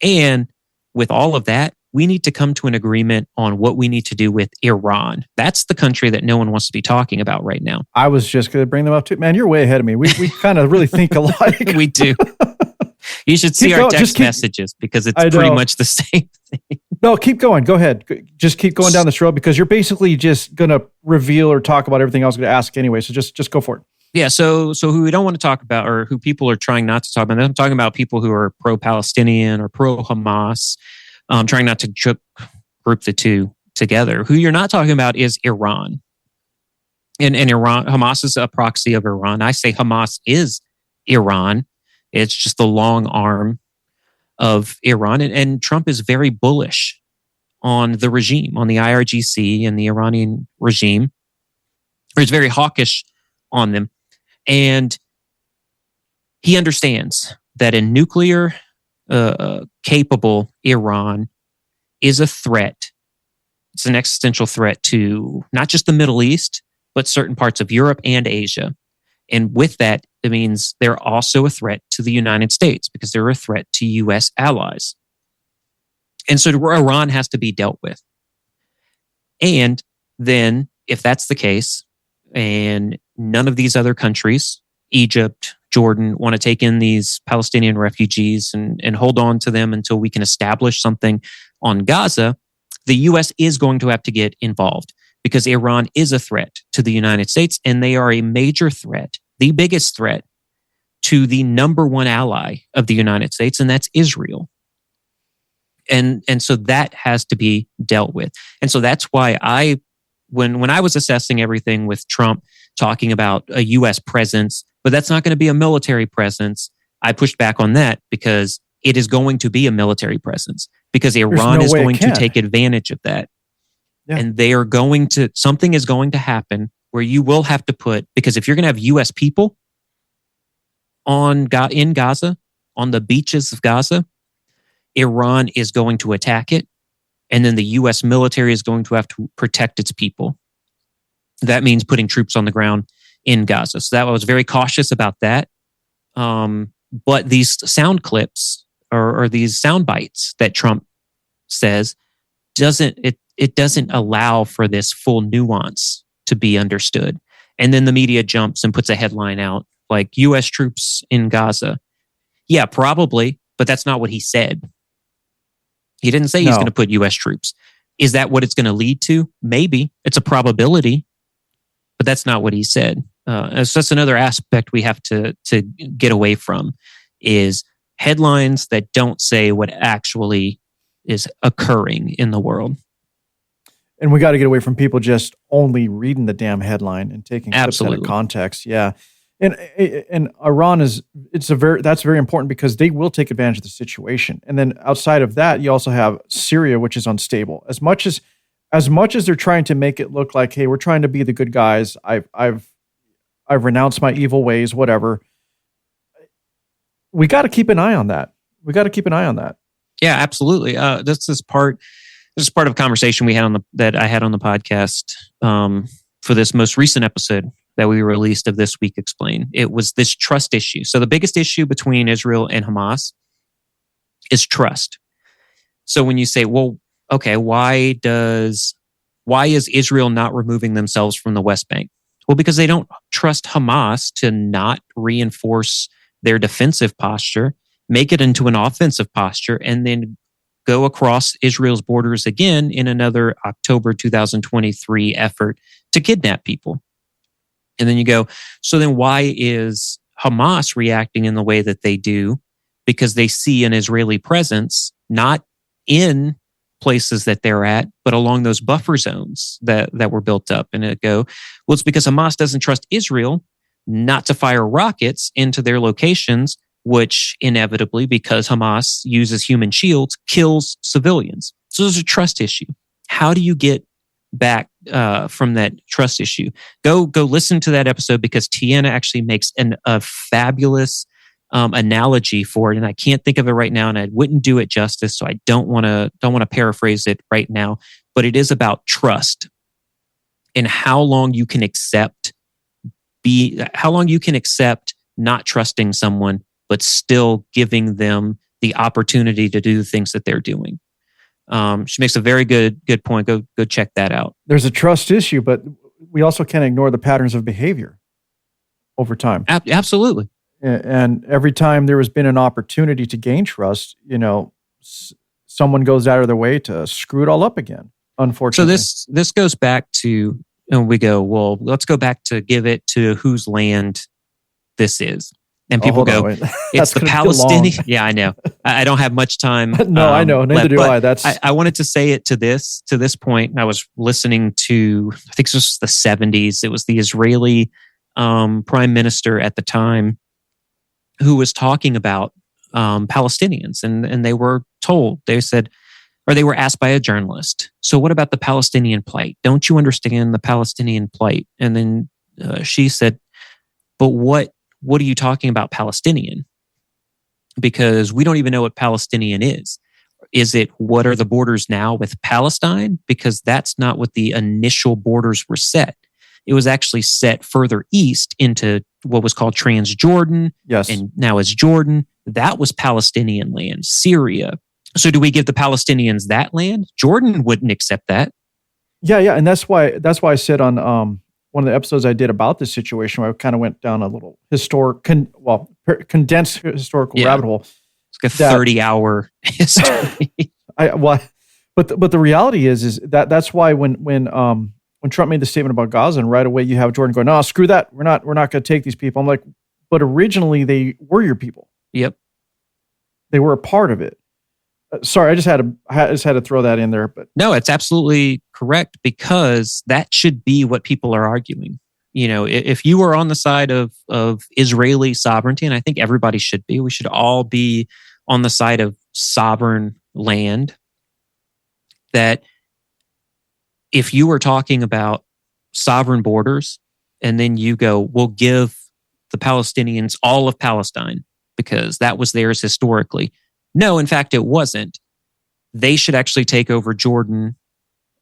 Speaker 3: And with all of that, we need to come to an agreement on what we need to do with Iran. That's the country that no one wants to be talking about right now.
Speaker 2: I was just going to bring them up too. Man, you're way ahead of me. We kind of really think alike.
Speaker 3: We do. You should see our text messages, because it's pretty much the same thing.
Speaker 2: No, keep going. Go ahead. Just keep going down this road, because you're basically just going to reveal or talk about everything I was going to ask anyway. So just go for it.
Speaker 3: Yeah. So who we don't want to talk about, or who people are trying not to talk about, I'm talking about people who are pro-Palestinian or pro-Hamas. Trying not to group the two together. Who you're not talking about is Iran. And Iran, Hamas is a proxy of Iran. I say Hamas is Iran. It's just the long arm of Iran. And Trump is very bullish on the regime, on the IRGC and the Iranian regime. Or he's very hawkish on them. And he understands that a nuclear capable Iran is a threat. It's an existential threat to not just the Middle East, but certain parts of Europe and Asia. And with that, it means they're also a threat to the United States because they're a threat to U.S. allies. And so Iran has to be dealt with. And then, if that's the case, and none of these other countries, Egypt, Jordan, want to take in these Palestinian refugees and hold on to them until we can establish something on Gaza, the U.S. is going to have to get involved because Iran is a threat to the United States, and they are a major threat, the biggest threat to the number one ally of the United States, and that's Israel. And so that has to be dealt with. And so that's why when I was assessing everything with Trump talking about a U.S. presence, but that's not going to be a military presence, I pushed back on that because it is going to be a military presence because Iran is going to take advantage of that. Yeah. And they are going to, something is going to happen where you will have to put, because if you're going to have U.S. people in Gaza, on the beaches of Gaza, Iran is going to attack it. And then the U.S. military is going to have to protect its people. That means putting troops on the ground in Gaza. So that I was very cautious about that. But these sound clips or these sound bites that Trump says it doesn't allow for this full nuance to be understood. And then the media jumps and puts a headline out like U.S. troops in Gaza. Yeah, probably, but that's not what he said. He didn't say he's going to put U.S. troops. Is that what it's going to lead to? Maybe. It's a probability, but that's not what he said. So that's another aspect we have to get away from is headlines that don't say what actually is occurring in the world.
Speaker 2: And we got to get away from people just only reading the damn headline and taking clips out of context. Yeah. And Iran that's very important because they will take advantage of the situation. And then outside of that, you also have Syria, which is unstable. As much as they're trying to make it look like, hey, we're trying to be the good guys. I've renounced my evil ways, whatever. We got to keep an eye on that.
Speaker 3: Yeah, absolutely. This is part of a conversation that I had on the podcast for this most recent episode that we released of This Week Explained. It was this trust issue. So the biggest issue between Israel and Hamas is trust. So when you say, well, okay, why is Israel not removing themselves from the West Bank? Well, because they don't trust Hamas to not reinforce their defensive posture, make it into an offensive posture, and then go across Israel's borders again in another October 2023 effort to kidnap people. And then you go, so then why is Hamas reacting in the way that they do? Because they see an Israeli presence, not in places that they're at, but along those buffer zones that were built up. And it go, well, it's because Hamas doesn't trust Israel not to fire rockets into their locations, which inevitably, because Hamas uses human shields, kills civilians. So there's a trust issue. How do you get back from that trust issue? Go listen to that episode because Tiana actually makes a fabulous analogy for it, and I can't think of it right now, and I wouldn't do it justice, so I don't want to paraphrase it right now. But it is about trust and how long you can accept not trusting someone, but still giving them the opportunity to do the things that they're doing. She makes a very good point. Go check that out.
Speaker 2: There's a trust issue, but we also can't ignore the patterns of behavior over time.
Speaker 3: Absolutely.
Speaker 2: And every time there has been an opportunity to gain trust, someone goes out of their way to screw it all up again, unfortunately.
Speaker 3: So this goes back to, and we go, well, let's go back to give it to whose land this is. And people go, it's the Palestinian. Yeah, I know. I don't have much time.
Speaker 2: No, I know. Neither do I.
Speaker 3: I wanted to say it to this point. I was listening to, I think this was the 70s. It was the Israeli prime minister at the time who was talking about Palestinians. And they were told, they said, or they were asked by a journalist, so what about the Palestinian plight? Don't you understand the Palestinian plight? And then she said, but what are you talking about Palestinian? because we don't even know what Palestinian is. Is it what are the borders now with Palestine? Because that's not what the initial borders were set. It was actually set further east into what was called Transjordan,
Speaker 2: Yes.
Speaker 3: and now is Jordan. That was Palestinian land, Syria. So do we give the Palestinians that land? Jordan wouldn't accept that.
Speaker 2: Yeah, and that's why I said on one of the episodes I did about this situation, where I kind of went down a little condensed historical rabbit hole.
Speaker 3: It's like a 30-hour history.
Speaker 2: But the reality is that's why when Trump made the statement about Gaza, and right away you have Jordan going, "No, screw that. We're not going to take these people." I'm like, but originally they were your people.
Speaker 3: Yep,
Speaker 2: they were a part of it. Sorry, I just had to throw that in there. But
Speaker 3: no, it's absolutely correct, because that should be what people are arguing. You know, if you are on the side of Israeli sovereignty, and I think everybody should be, we should all be on the side of sovereign land. That if you were talking about sovereign borders, and then you go, we'll give the Palestinians all of Palestine because that was theirs historically. No, in fact, it wasn't. They should actually take over Jordan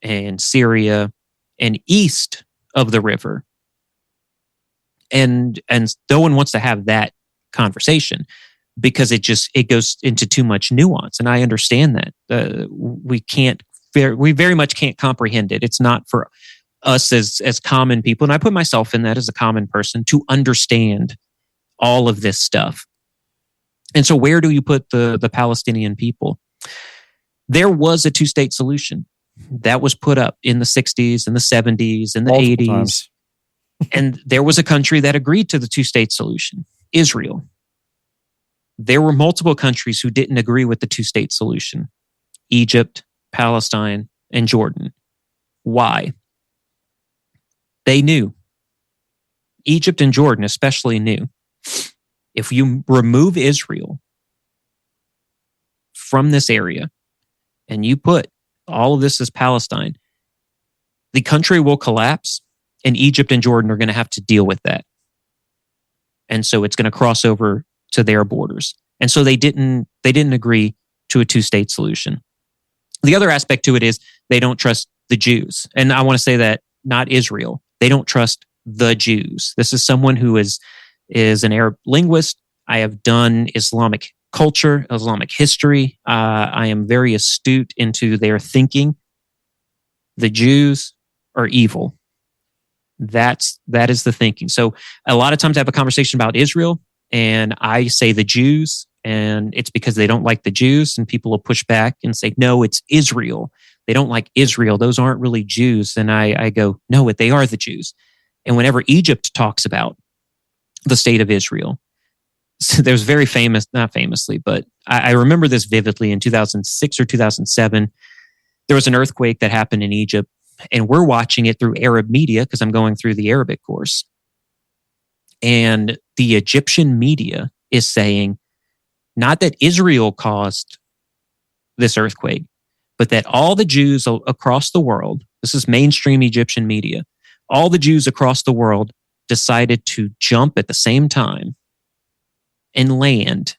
Speaker 3: and Syria and east of the river. And no one wants to have that conversation, because it goes into too much nuance. And I understand that we very much can't comprehend it. It's not for us as common people, and I put myself in that as a common person, to understand all of this stuff. And so where do you put the Palestinian people? There was a two-state solution that was put up in the 60s and the 70s and the
Speaker 2: multiple
Speaker 3: 80s.
Speaker 2: times.
Speaker 3: And there was a country that agreed to the two-state solution, Israel. There were multiple countries who didn't agree with the two-state solution: Egypt, Palestine, and Jordan. Why? They knew. Egypt and Jordan especially knew. If you remove Israel from this area and you put all of this as Palestine, the country will collapse, and Egypt and Jordan are going to have to deal with that. And so it's going to cross over to their borders. And so they didn't agree to a two-state solution. The other aspect to it is they don't trust the Jews. And I want to say that, not Israel. They don't trust the Jews. This is someone who is an Arab linguist. I have done Islamic culture, Islamic history. I am very astute into their thinking. The Jews are evil. That is the thinking. So a lot of times I have a conversation about Israel, and I say the Jews, and it's because they don't like the Jews, and people will push back and say, no, it's Israel. They don't like Israel. Those aren't really Jews. And I go, no, they are the Jews. And whenever Egypt talks about the state of Israel, there's very famous, not famously, but I remember this vividly in 2006 or 2007. There was an earthquake that happened in Egypt, and we're watching it through Arab media because I'm going through the Arabic course. And the Egyptian media is saying, not that Israel caused this earthquake, but that all the Jews across the world, this is mainstream Egyptian media, all the Jews across the world decided to jump at the same time and land,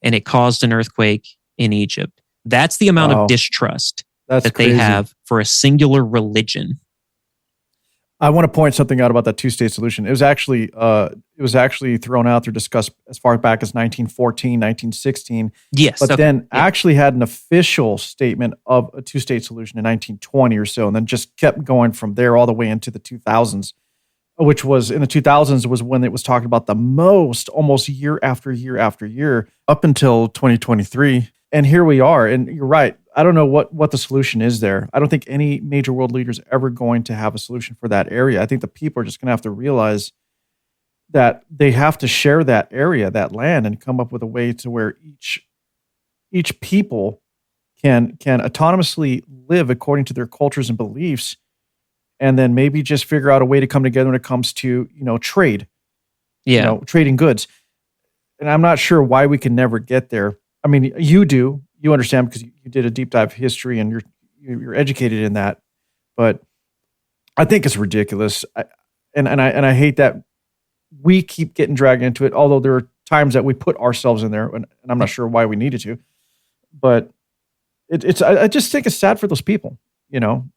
Speaker 3: and it caused an earthquake in Egypt. That's the amount of distrust that
Speaker 2: crazy.
Speaker 3: They have for a singular religion.
Speaker 2: I want to point something out about that two-state solution. It was actually thrown out there, discussed as far back as 1914, 1916.
Speaker 3: Yes.
Speaker 2: But then actually had an official statement of a two-state solution in 1920 or so, and then just kept going from there all the way into the 2000s, which was in the 2000s was when it was talked about the most, almost year after year after year, up until 2023. And here we are. And you're right. I don't know what the solution is there. I don't think any major world leader is ever going to have a solution for that area. I think the people are just going to have to realize that they have to share that area, that land, and come up with a way to where each people can autonomously live according to their cultures and beliefs, and then maybe just figure out a way to come together when it comes to, trade.
Speaker 3: Yeah.
Speaker 2: Trading goods. And I'm not sure why we can never get there. I mean, you understand because you did a deep dive history and you're educated in that, but I think it's ridiculous. And I hate that we keep getting dragged into it. Although there are times that we put ourselves in there, and I'm not sure why we needed to, but I just think it's sad for those people. You know,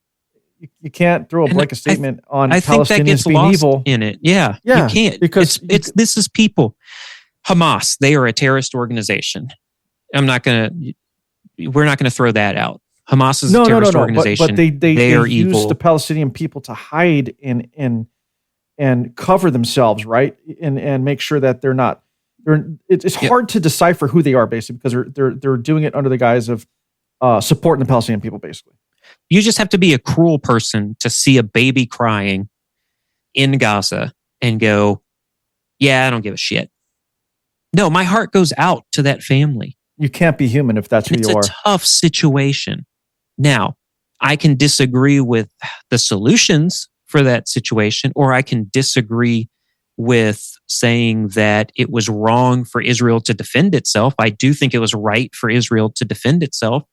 Speaker 2: you can't throw a blanket statement on
Speaker 3: I think that gets
Speaker 2: Palestinians being
Speaker 3: lost
Speaker 2: evil
Speaker 3: in it. Yeah,
Speaker 2: Yeah,
Speaker 3: you can't
Speaker 2: because
Speaker 3: this is people. Hamas, they are a terrorist organization. We're not going to throw that out. Hamas is a terrorist organization.
Speaker 2: But they
Speaker 3: are
Speaker 2: use
Speaker 3: evil.
Speaker 2: the Palestinian people to hide and cover themselves, right? And make sure that they're not. It's hard to decipher who they are, basically, because they're doing it under the guise of supporting the Palestinian people, basically.
Speaker 3: You just have to be a cruel person to see a baby crying in Gaza and go, "Yeah, I don't give a shit." No, my heart goes out to that family.
Speaker 2: You can't be human if that's who you are.
Speaker 3: It's a tough situation. Now, I can disagree with the solutions for that situation, or I can disagree with saying that it was wrong for Israel to defend itself. I do think it was right for Israel to defend itself.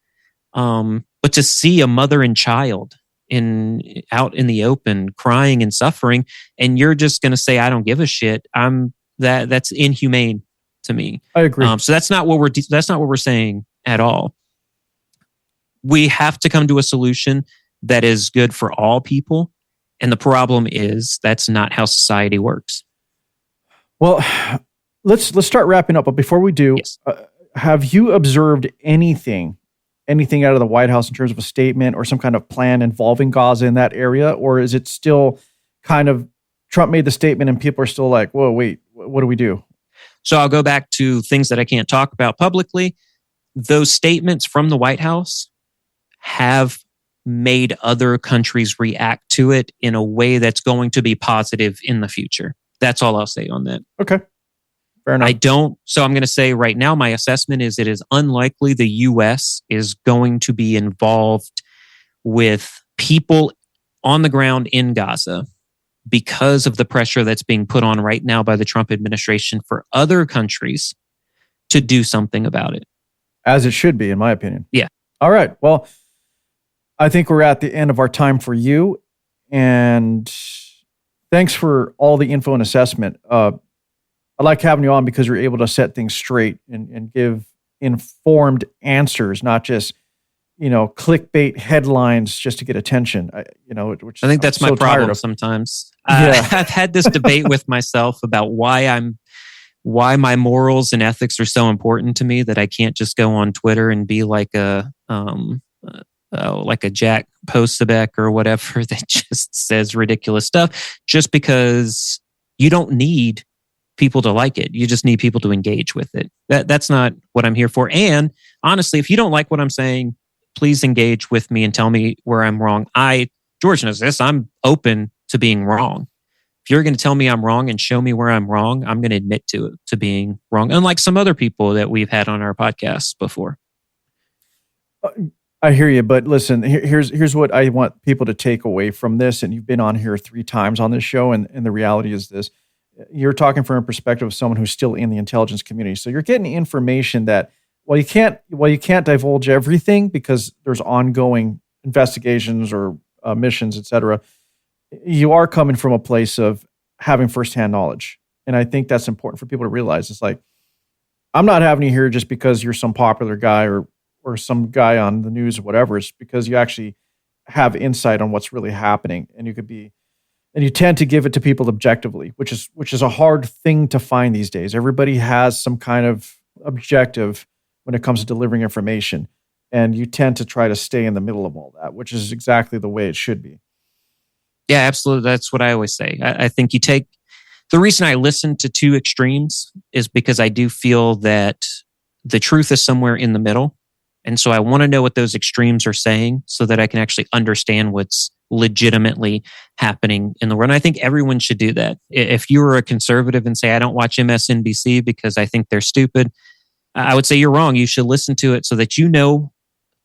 Speaker 3: But to see a mother and child out in the open crying and suffering, and you're just going to say, "I don't give a shit," that's inhumane to me.
Speaker 2: I agree.
Speaker 3: So that's not what we're saying at all. We have to come to a solution that is good for all people, and the problem is that's not how society works.
Speaker 2: Well, let's start wrapping up. But before we do,
Speaker 3: Yes.
Speaker 2: Have you observed anything out of the White House in terms of a statement or some kind of plan involving Gaza in that area, or is it still kind of Trump made the statement and people are still like, "Whoa, wait, what do we do?"
Speaker 3: So I'll go back to things that I can't talk about publicly. Those statements from the White House have made other countries react to it in a way that's going to be positive in the future. That's all I'll say on that.
Speaker 2: Okay. Fair enough.
Speaker 3: So I'm going to say right now, my assessment is it is unlikely the U.S. is going to be involved with people on the ground in Gaza because of the pressure that's being put on right now by the Trump administration for other countries to do something about it.
Speaker 2: As it should be, in my opinion.
Speaker 3: Yeah.
Speaker 2: All right. Well, I think we're at the end of our time for you. And thanks for all the info and assessment. I like having you on because you're able to set things straight and give informed answers, not just, clickbait headlines just to get attention. Which
Speaker 3: I think that's my problem sometimes. I've had this debate with myself about why my morals and ethics are so important to me that I can't just go on Twitter and be like a Jack Posobiec or whatever that just says ridiculous stuff just because you don't need people to like it. You just need people to engage with it. That's not what I'm here for. And honestly, if you don't like what I'm saying, please engage with me and tell me where I'm wrong. George knows this. I'm open to being wrong. If you're going to tell me I'm wrong and show me where I'm wrong, I'm going to admit to being wrong. Unlike some other people that we've had on our podcasts before.
Speaker 2: I hear you, but listen, here's what I want people to take away from this. And you've been on here 3 times on this show. And the reality is this. You're talking from a perspective of someone who's still in the intelligence community. So you're getting information that, you can't divulge everything because there's ongoing investigations or missions, et cetera. You are coming from a place of having firsthand knowledge. And I think that's important for people to realize. It's like, I'm not having you here just because you're some popular guy or some guy on the news or whatever. It's because you actually have insight on what's really happening. And you tend to give it to people objectively, which is a hard thing to find these days. Everybody has some kind of objective when it comes to delivering information. And you tend to try to stay in the middle of all that, which is exactly the way it should be.
Speaker 3: Yeah, absolutely. That's what I always say. I think the reason I listen to 2 extremes is because I do feel that the truth is somewhere in the middle. And so I want to know what those extremes are saying so that I can actually understand what's legitimately happening in the world. And I think everyone should do that. If you were a conservative and say, I don't watch MSNBC because I think they're stupid, I would say you're wrong. You should listen to it so that you know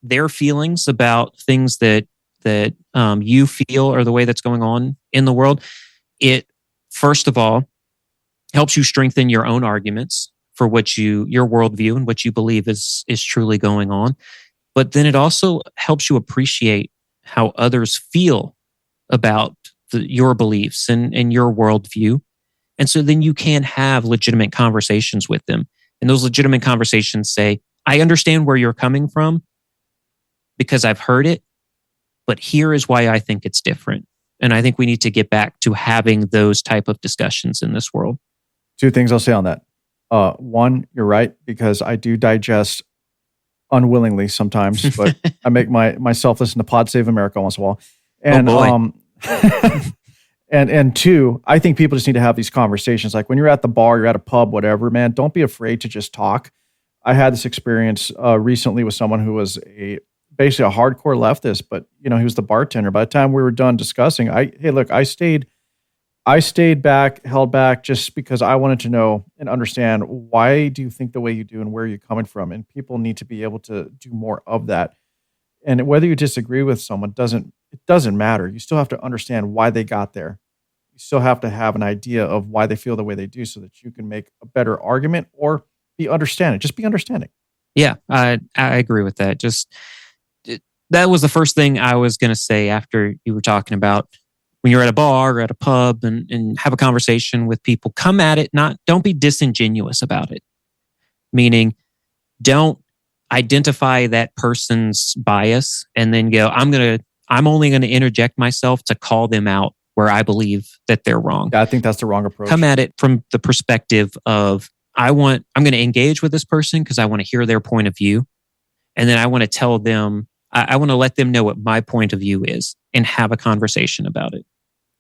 Speaker 3: their feelings about things that you feel or the way that's going on in the world. It, first of all, helps you strengthen your own arguments for your worldview and what you believe is truly going on. But then it also helps you appreciate how others feel about your beliefs and your worldview. And so then you can have legitimate conversations with them. And those legitimate conversations say, I understand where you're coming from because I've heard it, but here is why I think it's different. And I think we need to get back to having those type of discussions in this world.
Speaker 2: Two things I'll say on that. One, you're right, because I do digest unwillingly sometimes, but I make myself listen to Pod Save America once in a while. And and two, I think people just need to have these conversations. Like when you're at the bar, you're at a pub, whatever, man, don't be afraid to just talk. I had this experience recently with someone who was basically a hardcore leftist, but he was the bartender. By the time we were done discussing, I stayed back, held back, just because I wanted to know and understand, why do you think the way you do and where you're coming from? And people need to be able to do more of that. And whether you disagree with someone it doesn't matter. You still have to understand why they got there. You still have to have an idea of why they feel the way they do so that you can make a better argument or be understanding. Just be understanding.
Speaker 3: Yeah, I agree with that. That was the first thing I was going to say after you were talking about when you're at a bar or at a pub and have a conversation with people. Come at it, don't be disingenuous about it. Meaning, don't identify that person's bias and then go, I'm only going to interject myself to call them out where I believe that they're wrong.
Speaker 2: Yeah, I think that's the wrong approach.
Speaker 3: Come at it from the perspective of, I'm going to engage with this person because I want to hear their point of view. And then I want to tell them, I want to let them know what my point of view is and have a conversation about it.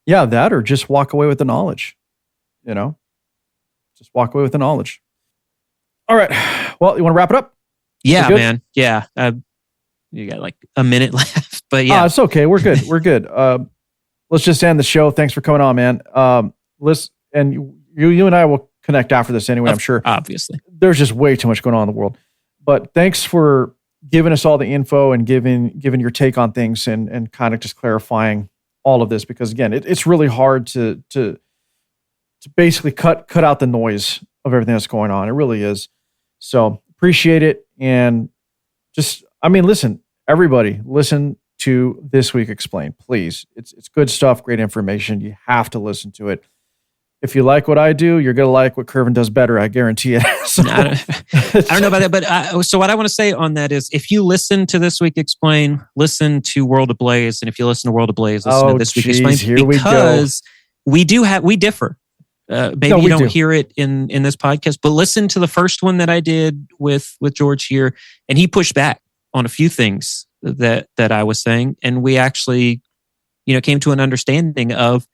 Speaker 2: Yeah, that, or just walk away with the knowledge. Just walk away with the knowledge. All right. Well, you want to wrap it up?
Speaker 3: Yeah, man. Yeah. You got like a minute left, but yeah.
Speaker 2: It's okay. We're good. We're good. Let's just end the show. Thanks for coming on, man. And you and I will connect after this anyway, I'm sure.
Speaker 3: Obviously. There's
Speaker 2: just way too much going on in the world. But thanks for giving us all the info and giving your take on things and kind of just clarifying all of this, because again, it's really hard to basically cut out the noise of everything that's going on. It really is. So appreciate it. And listen, everybody, listen to This Week Explained, please. It's good stuff, great information. You have to listen to it. If you like what I do, you're going to like what Kervin does better. I guarantee it. So,
Speaker 3: I don't know about that, but so what I want to say on that is, if you listen to This Week Explained, listen to World Ablaze, and if you listen to World Ablaze, listen to This Week Explained, because we differ. Maybe you don't hear it in this podcast, but listen to the first one that I did with George here, and he pushed back on a few things that I was saying, and we actually, came to an understanding of,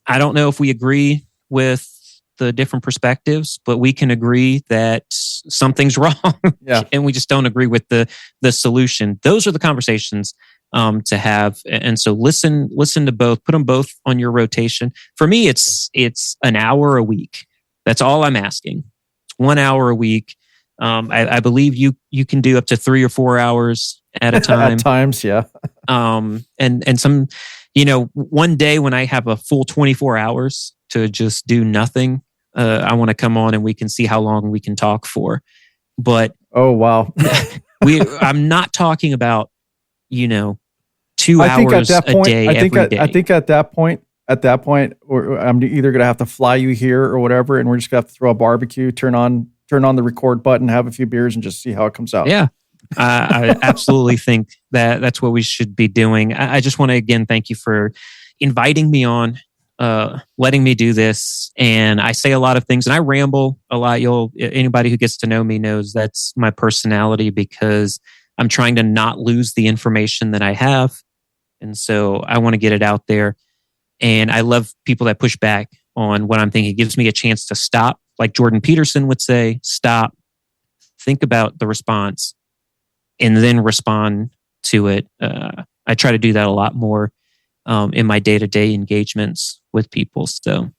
Speaker 3: I don't know if we agree with the different perspectives, but we can agree that something's wrong. Yeah. And we just don't agree with the solution. Those are the conversations to have. And so listen to both, put them both on your rotation. For me, it's an hour a week. That's all I'm asking. It's 1 hour a week. I believe you can do up to 3 or 4 hours at a time.
Speaker 2: At times, yeah.
Speaker 3: And some, one day when I have a full 24 hours to just do nothing, I want to come on and we can see how long we can talk for. But
Speaker 2: oh wow,
Speaker 3: I'm not talking about 2 hours a day every day.
Speaker 2: I think at that point, I'm either going to have to fly you here or whatever, and we're just going to have to throw a barbecue, turn on the record button, have a few beers, and just see how it comes out.
Speaker 3: Yeah. I absolutely think that's what we should be doing. I just want to again thank you for inviting me on, letting me do this. And I say a lot of things and I ramble a lot. Anybody who gets to know me knows that's my personality, because I'm trying to not lose the information that I have. And so I want to get it out there. And I love people that push back on what I'm thinking. It gives me a chance to stop. Like Jordan Peterson would say, stop, think about the response, and then respond to it. I try to do that a lot more in my day-to-day engagements with people. So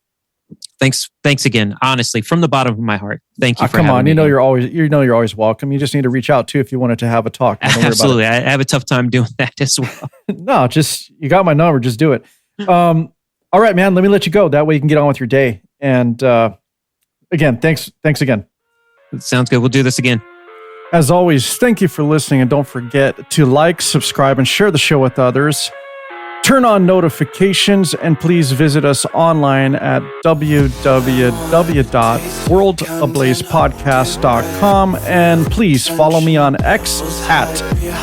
Speaker 3: thanks again, honestly, from the bottom of my heart. Thank you for having me.
Speaker 2: You're always welcome. You just need to reach out too if you wanted to have a talk.
Speaker 3: Absolutely. I have a tough time doing that as well.
Speaker 2: No, you got my number. Just do it. All right, man, let me let you go. That way you can get on with your day. And again, thanks again.
Speaker 3: Sounds good. We'll do this again.
Speaker 2: As always, thank you for listening, and don't forget to like, subscribe, and share the show with others. Turn on notifications and please visit us online at www.worldablaze.podcast.com and please follow me on X at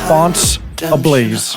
Speaker 2: fontsablaze.